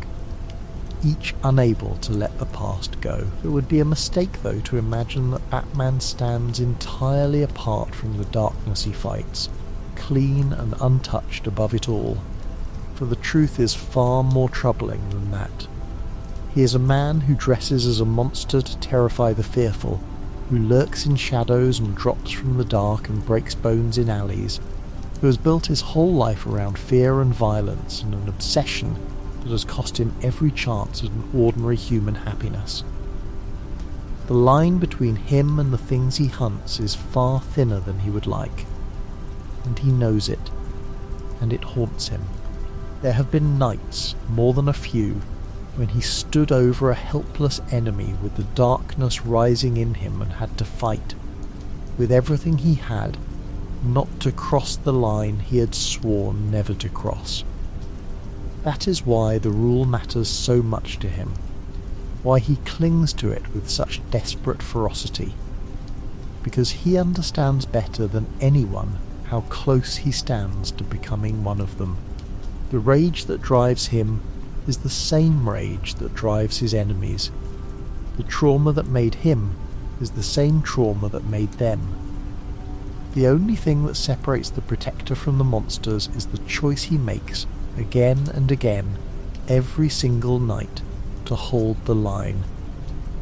each unable to let the past go. It would be a mistake, though, to imagine that Batman stands entirely apart from the darkness he fights, clean and untouched above it all, for the truth is far more troubling than that. He is a man who dresses as a monster to terrify the fearful, who lurks in shadows and drops from the dark and breaks bones in alleys, who has built his whole life around fear and violence and an obsession that has cost him every chance at an ordinary human happiness. The line between him and the things he hunts is far thinner than he would like, and he knows it, and it haunts him. There have been nights, more than a few, when he stood over a helpless enemy with the darkness rising in him and had to fight, with everything he had, not to cross the line he had sworn never to cross. That is why the rule matters so much to him, why he clings to it with such desperate ferocity, because he understands better than anyone how close he stands to becoming one of them. The rage that drives him is the same rage that drives his enemies. The trauma that made him is the same trauma that made them. The only thing that separates the Protector from the monsters is the choice he makes, again and again, every single night, to hold the line,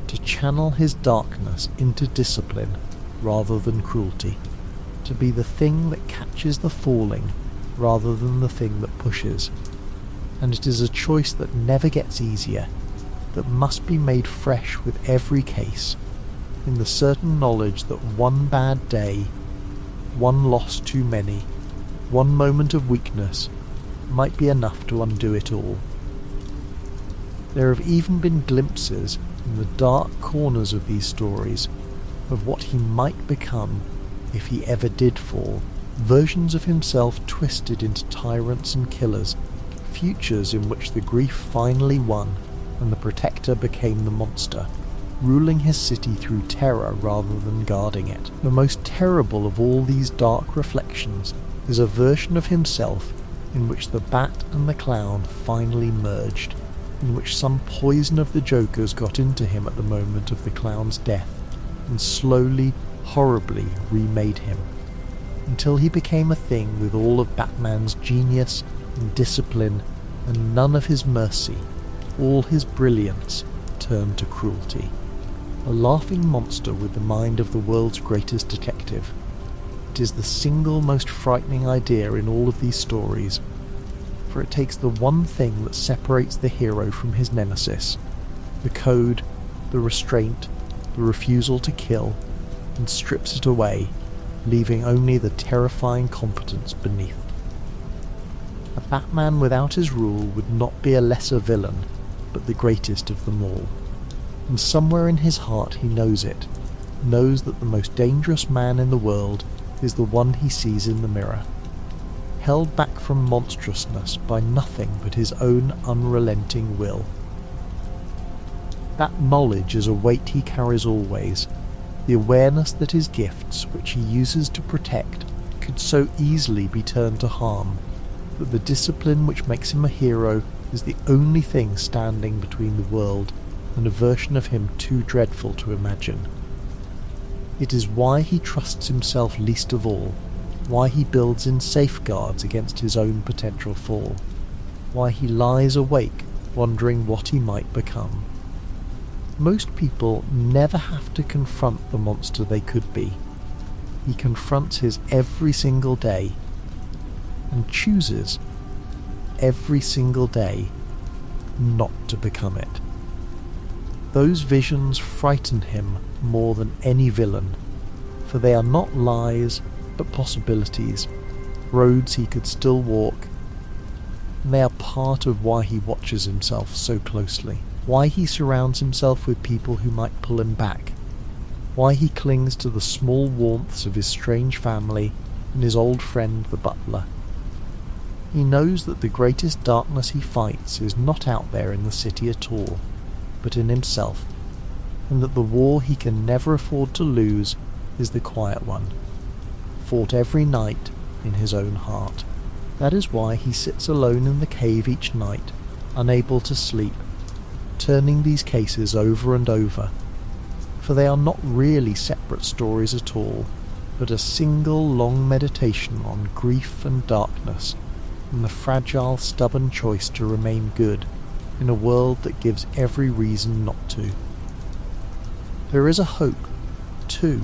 to channel his darkness into discipline rather than cruelty, to be the thing that catches the falling rather than the thing that pushes. And it is a choice that never gets easier, that must be made fresh with every case, in the certain knowledge that one bad day, one loss too many, one moment of weakness, might be enough to undo it all. There have even been glimpses in the dark corners of these stories of what he might become if he ever did fall, versions of himself twisted into tyrants and killers, futures in which the grief finally won and the Protector became the monster, ruling his city through terror rather than guarding it. The most terrible of all these dark reflections is a version of himself in which the Bat and the Clown finally merged, in which some poison of the Joker's got into him at the moment of the Clown's death, and slowly, horribly remade him, until he became a thing with all of Batman's genius and discipline and none of his mercy, all his brilliance turned to cruelty. A laughing monster with the mind of the world's greatest detective. It is the single most frightening idea in all of these stories, for it takes the one thing that separates the hero from his nemesis, the code, the restraint, the refusal to kill, and strips it away, leaving only the terrifying competence beneath. A Batman without his rule would not be a lesser villain, but the greatest of them all. And somewhere in his heart he knows it, knows that the most dangerous man in the world is the one he sees in the mirror, held back from monstrousness by nothing but his own unrelenting will. That knowledge is a weight he carries always, the awareness that his gifts, which he uses to protect, could so easily be turned to harm, that the discipline which makes him a hero is the only thing standing between the world and a version of him too dreadful to imagine. It is why he trusts himself least of all, why he builds in safeguards against his own potential fall, why he lies awake wondering what he might become. Most people never have to confront the monster they could be. He confronts his every single day, and chooses every single day not to become it. Those visions frighten him more than any villain, for they are not lies but possibilities, roads he could still walk, and they are part of why he watches himself so closely, why he surrounds himself with people who might pull him back, why he clings to the small warmths of his strange family and his old friend the butler. He knows that the greatest darkness he fights is not out there in the city at all, but in himself, and that the war he can never afford to lose is the quiet one, fought every night in his own heart. That is why he sits alone in the cave each night, unable to sleep, turning these cases over and over, for they are not really separate stories at all, but a single long meditation on grief and darkness, and the fragile, stubborn choice to remain good in a world that gives every reason not to. There is a hope, too,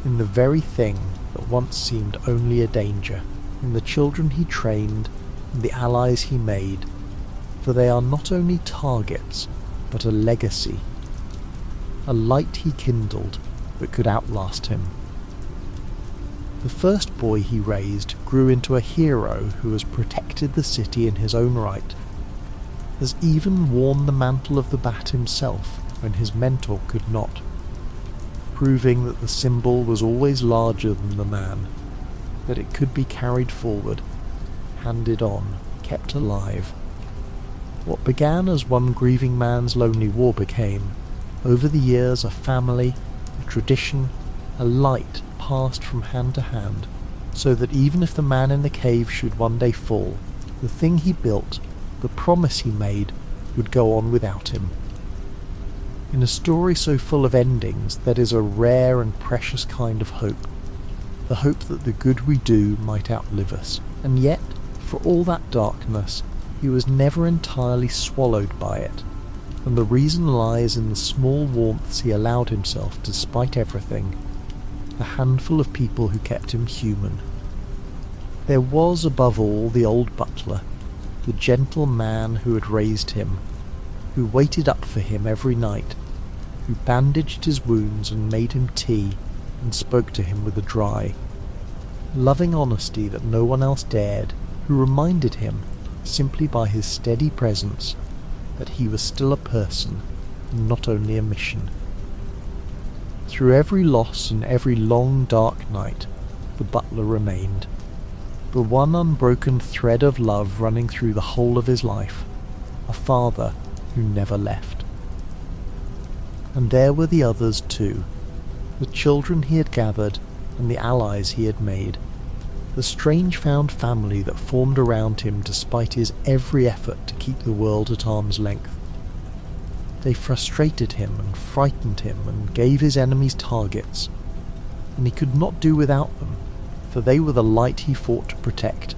in the very thing that once seemed only a danger, in the children he trained and the allies he made, for they are not only targets, but a legacy. a light he kindled that could outlast him. The first boy he raised grew into a hero who has protected the city in his own right, has even worn the mantle of the Bat himself when his mentor could not, proving that the symbol was always larger than the man, that it could be carried forward, handed on, kept alive. What began as one grieving man's lonely war became, over the years, a family, a tradition, a light passed from hand to hand, so that even if the man in the cave should one day fall, the thing he built, the promise he made, would go on without him. In a story so full of endings, that is a rare and precious kind of hope, the hope that the good we do might outlive us. And yet, for all that darkness, he was never entirely swallowed by it, and the reason lies in the small warmths he allowed himself despite everything, the handful of people who kept him human. There was above all the old butler, the gentle man who had raised him, who waited up for him every night, who bandaged his wounds and made him tea and spoke to him with a dry, loving honesty that no one else dared, who reminded him, simply by his steady presence, that he was still a person and not only a mission. Through every loss and every long dark night, the butler remained, the one unbroken thread of love running through the whole of his life, a father who never left. And there were the others too, the children he had gathered and the allies he had made, the strange found family that formed around him despite his every effort to keep the world at arm's length. They frustrated him and frightened him and gave his enemies targets, and he could not do without them, for they were the light he fought to protect,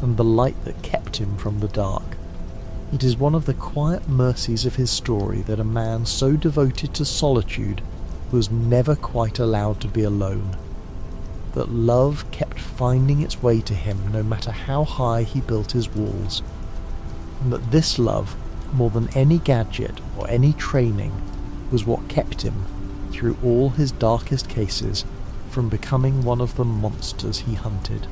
and the light that kept him from the dark. It is one of the quiet mercies of his story that a man so devoted to solitude was never quite allowed to be alone, that love kept finding its way to him no matter how high he built his walls, and that this love, more than any gadget or any training, was what kept him, through all his darkest cases, from becoming one of the monsters he hunted.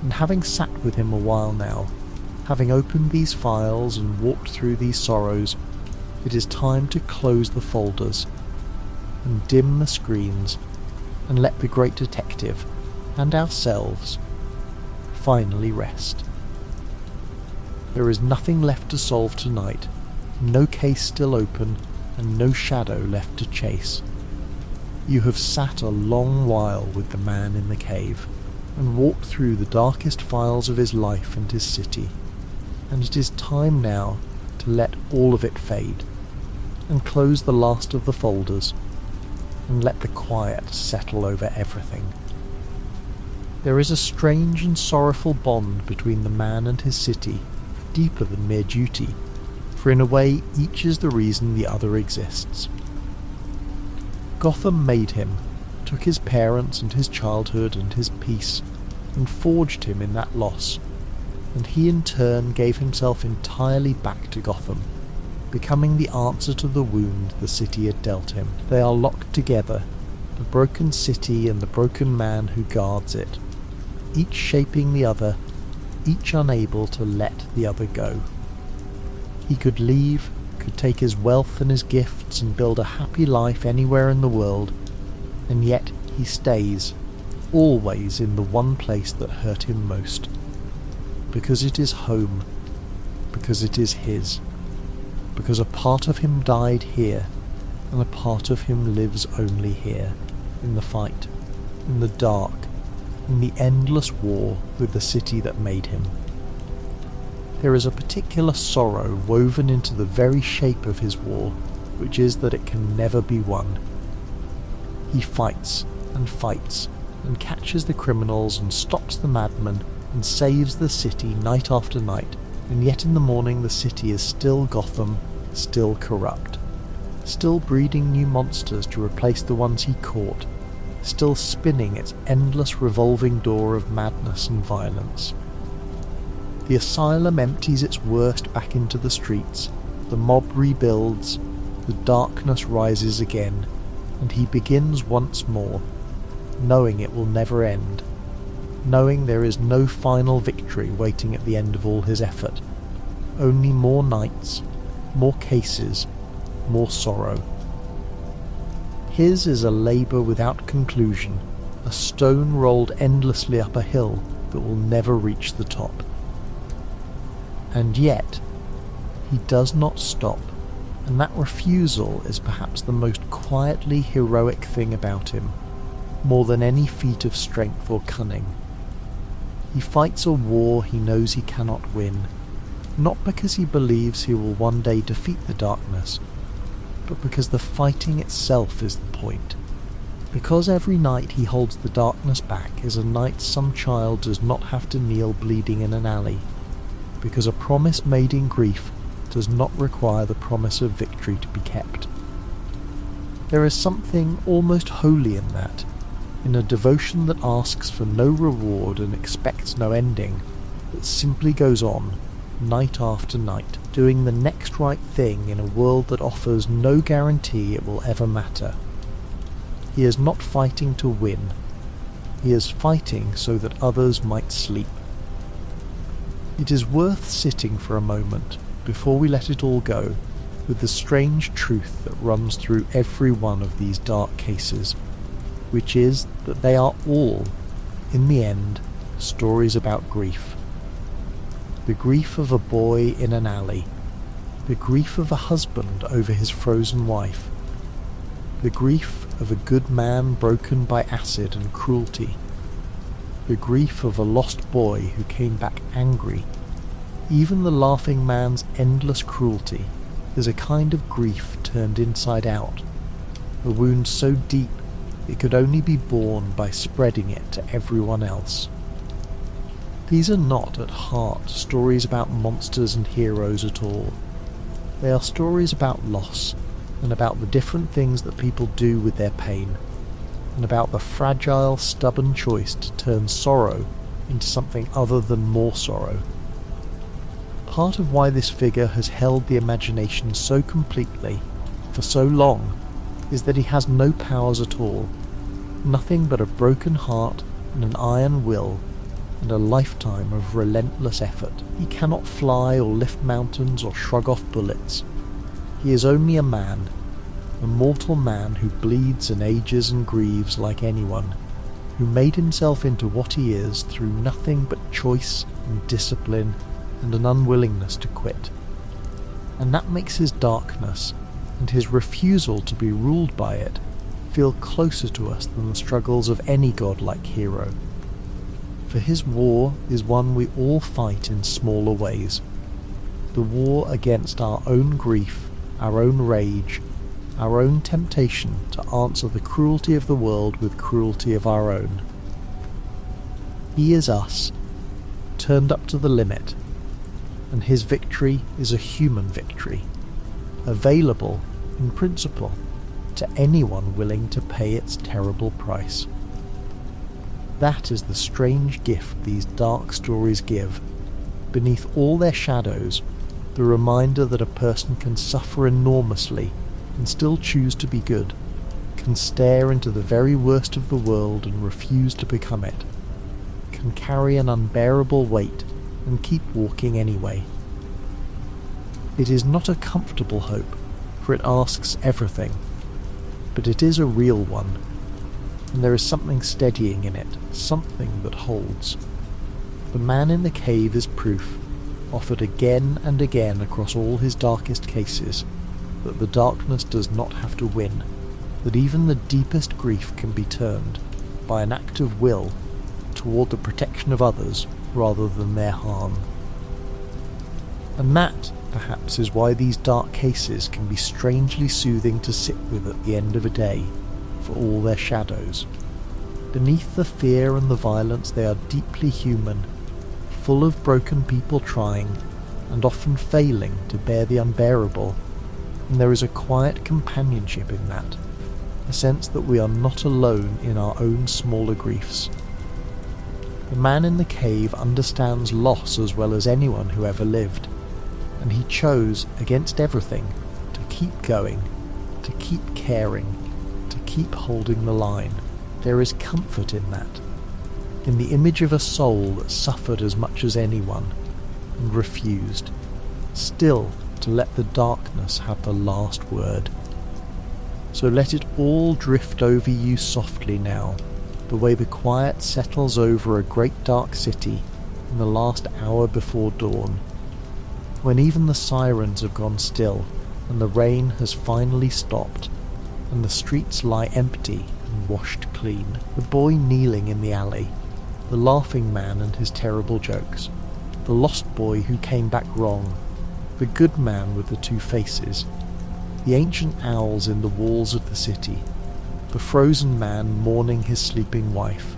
And having sat with him a while now, having opened these files and walked through these sorrows, it is time to close the folders, and dim the screens, and let the great detective, and ourselves, finally rest. There is nothing left to solve tonight, no case still open, and no shadow left to chase. You have sat a long while with the man in the cave, and walked through the darkest files of his life and his city, and it is time now to let all of it fade, and close the last of the folders, and let the quiet settle over everything. There is a strange and sorrowful bond between the man and his city, deeper than mere duty, for in a way each is the reason the other exists. Gotham made him, took his parents and his childhood and his peace, and forged him in that loss, and he in turn gave himself entirely back to Gotham, becoming the answer to the wound the city had dealt him. They are locked together, the broken city and the broken man who guards it, each shaping the other, each unable to let the other go. He could leave, could take his wealth and his gifts and build a happy life anywhere in the world, and yet he stays, always in the one place that hurt him most. Because it is home, because it is his, because a part of him died here, and a part of him lives only here, in the fight, in the dark, in the endless war with the city that made him. There is a particular sorrow woven into the very shape of his war, which is that it can never be won. He fights and catches the criminals and stops the madmen and saves the city night after night, and yet in the morning the city is still Gotham, still corrupt, still breeding new monsters to replace the ones he caught, still spinning its endless revolving door of madness and violence. The asylum empties its worst back into the streets, the mob rebuilds, the darkness rises again, and he begins once more, knowing it will never end, knowing there is no final victory waiting at the end of all his effort, only more nights, more cases, more sorrow. His is a labour without conclusion, a stone rolled endlessly up a hill that will never reach the top. And yet, he does not stop, and that refusal is perhaps the most quietly heroic thing about him, more than any feat of strength or cunning. He fights a war he knows he cannot win, not because he believes he will one day defeat the darkness, but because the fighting itself is the point. Because every night he holds the darkness back is a night some child does not have to kneel bleeding in an alley, because a promise made in grief does not require the promise of victory to be kept. There is something almost holy in that, in a devotion that asks for no reward and expects no ending, that simply goes on, night after night, doing the next right thing in a world that offers no guarantee it will ever matter. He is not fighting to win. He is fighting so that others might sleep. It is worth sitting for a moment, before we let it all go, with the strange truth that runs through every one of these dark cases, which is that they are all, in the end, stories about grief. The grief of a boy in an alley, the grief of a husband over his frozen wife, the grief of a good man broken by acid and cruelty, the grief of a lost boy who came back angry. Even the laughing man's endless cruelty is a kind of grief turned inside out, a wound so deep it could only be borne by spreading it to everyone else. These are not, at heart, stories about monsters and heroes at all. They are stories about loss, and about the different things that people do with their pain, and about the fragile, stubborn choice to turn sorrow into something other than more sorrow. Part of why this figure has held the imagination so completely, for so long, is that he has no powers at all, nothing but a broken heart and an iron will, and a lifetime of relentless effort. He cannot fly or lift mountains or shrug off bullets. He is only a man, a mortal man who bleeds and ages and grieves like anyone, who made himself into what he is through nothing but choice and discipline and an unwillingness to quit. And that makes his darkness, and his refusal to be ruled by it, feel closer to us than the struggles of any godlike hero. For his war is one we all fight in smaller ways. The war against our own grief, our own rage, our own temptation to answer the cruelty of the world with cruelty of our own. He is us, turned up to the limit, and his victory is a human victory, available, in principle, to anyone willing to pay its terrible price. That is the strange gift these dark stories give. Beneath all their shadows, the reminder that a person can suffer enormously and still choose to be good, can stare into the very worst of the world and refuse to become it, can carry an unbearable weight and keep walking anyway. It is not a comfortable hope, for it asks everything, but it is a real one, and there is something steadying in it, something that holds. The man in the cave is proof, offered again and again across all his darkest cases, that the darkness does not have to win, that even the deepest grief can be turned, by an act of will, toward the protection of others rather than their harm. And that, perhaps, is why these dark cases can be strangely soothing to sit with at the end of a day, for all their shadows. Beneath the fear and the violence they are deeply human, full of broken people trying, and often failing, to bear the unbearable, and there is a quiet companionship in that, a sense that we are not alone in our own smaller griefs. The man in the cave understands loss as well as anyone who ever lived, and he chose, against everything, to keep going, to keep caring, to keep keep holding the line. There is comfort in that, in the image of a soul that suffered as much as anyone, and refused, still to let the darkness have the last word. So let it all drift over you softly now, the way the quiet settles over a great dark city in the last hour before dawn, when even the sirens have gone still and the rain has finally stopped, and the streets lie empty and washed clean. The boy kneeling in the alley, the laughing man and his terrible jokes, the lost boy who came back wrong, the good man with the two faces, the ancient owls in the walls of the city, the frozen man mourning his sleeping wife.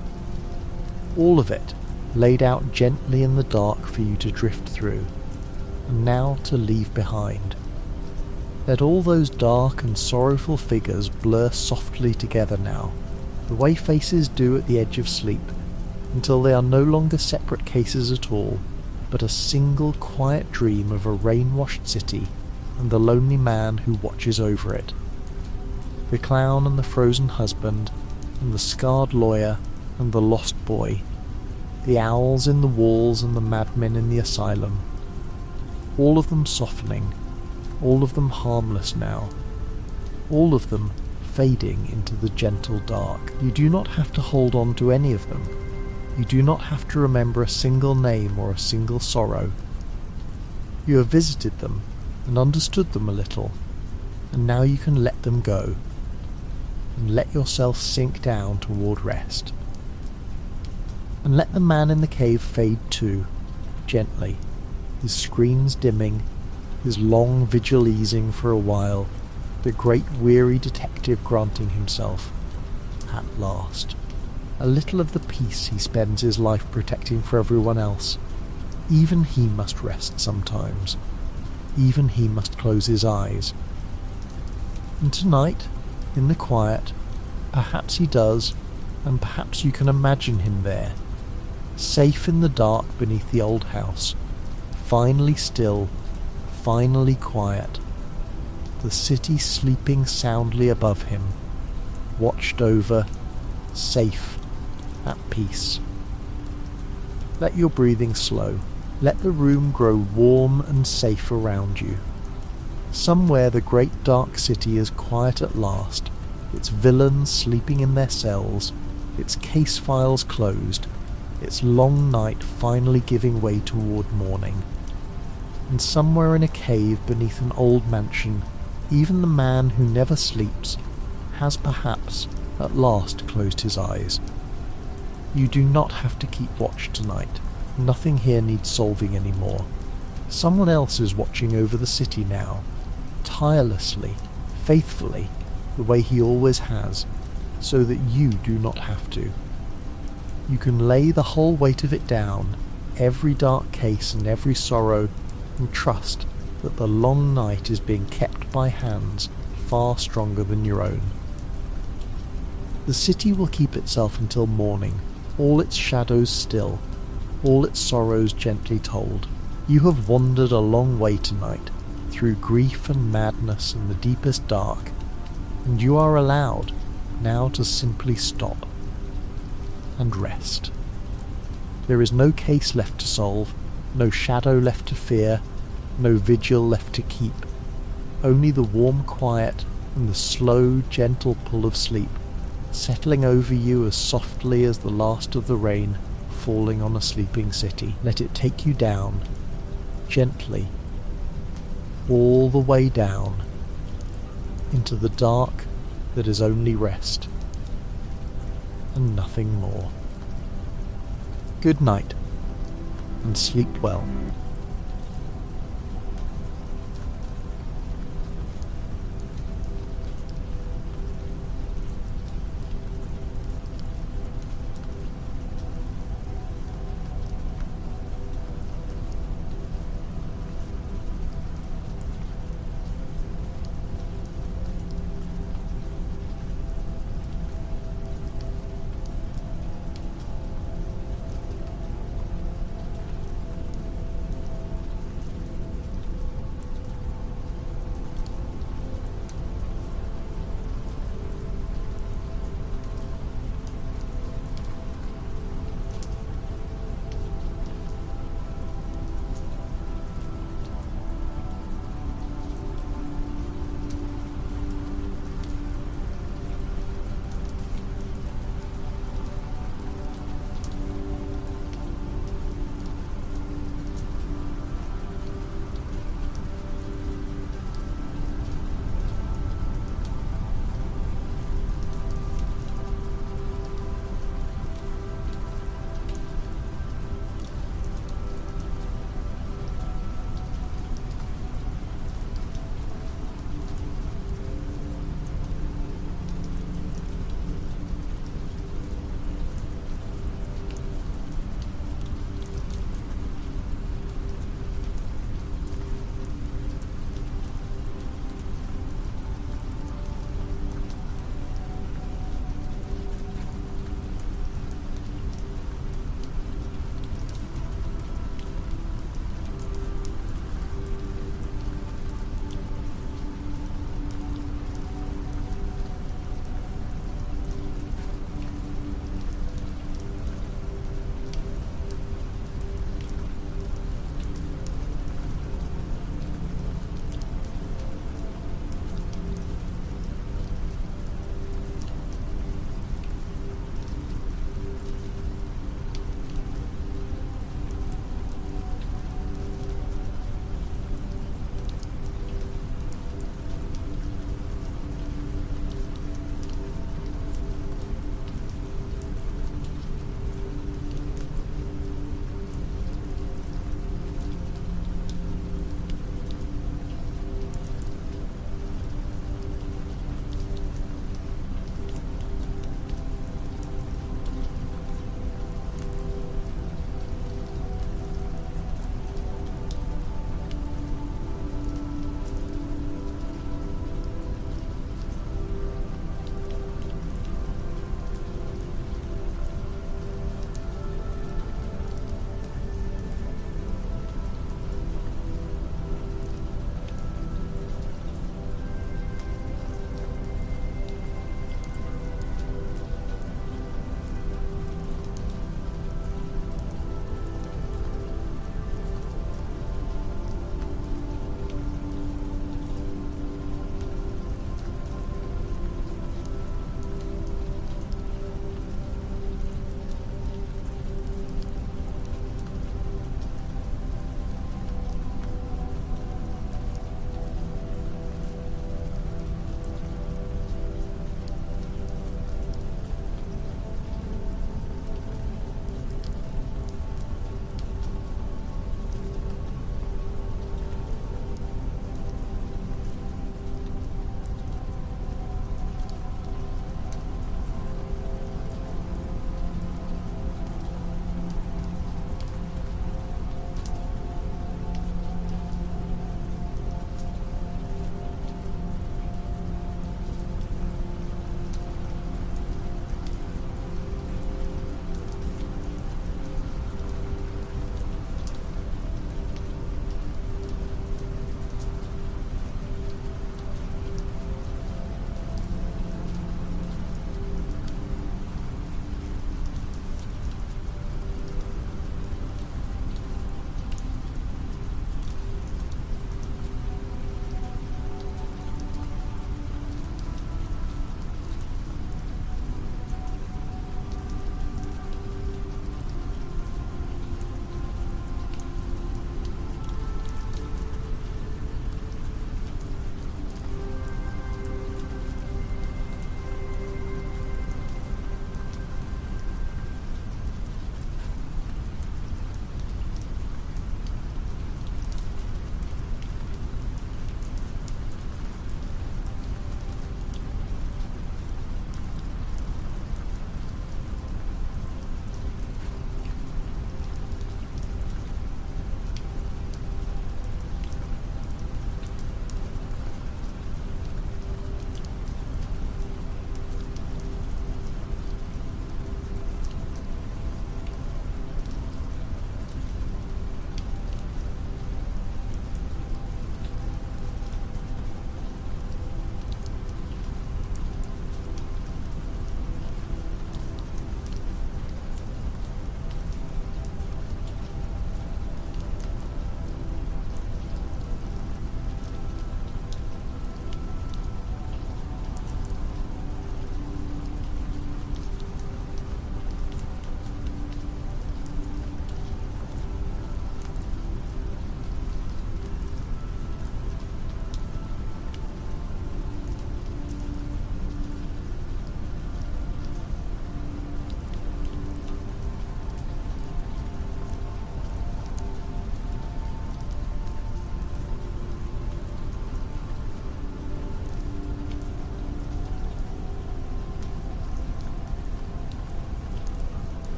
All of it laid out gently in the dark for you to drift through, and now to leave behind. Let all those dark and sorrowful figures blur softly together now, the way faces do at the edge of sleep, until they are no longer separate cases at all, but a single quiet dream of a rain-washed city and the lonely man who watches over it. The clown and the frozen husband, and the scarred lawyer and the lost boy, the owls in the walls and the madmen in the asylum, all of them softening, all of them harmless now, all of them fading into the gentle dark. You do not have to hold on to any of them. You do not have to remember a single name or a single sorrow. You have visited them and understood them a little, and now you can let them go, and let yourself sink down toward rest. And let the man in the cave fade too, gently, his screens dimming, his long vigil easing for a while, the great weary detective granting himself, at last, a little of the peace he spends his life protecting for everyone else. Even he must rest sometimes. Even he must close his eyes. And tonight, in the quiet, perhaps he does, and perhaps you can imagine him there, safe in the dark beneath the old house, finally still, finally quiet, the city sleeping soundly above him, watched over, safe, at peace. Let your breathing slow. Let the room grow warm and safe around you. Somewhere the great dark city is quiet at last, its villains sleeping in their cells, its case files closed, its long night finally giving way toward morning. And somewhere in a cave beneath an old mansion, even the man who never sleeps has perhaps at last closed his eyes. You do not have to keep watch tonight. Nothing here needs solving anymore. Someone else is watching over the city now, tirelessly, faithfully, the way he always has, so that you do not have to. You can lay the whole weight of it down, every dark case and every sorrow, and trust that the long night is being kept by hands far stronger than your own. The city will keep itself until morning, all its shadows still, all its sorrows gently told. You have wandered a long way tonight, through grief and madness and the deepest dark, and you are allowed now to simply stop and rest. There is no case left to solve, no shadow left to fear, no vigil left to keep, only the warm quiet and the slow, gentle pull of sleep, settling over you as softly as the last of the rain falling on a sleeping city. Let it take you down, gently, all the way down, into the dark that is only rest, and nothing more. Good night, and sleep well.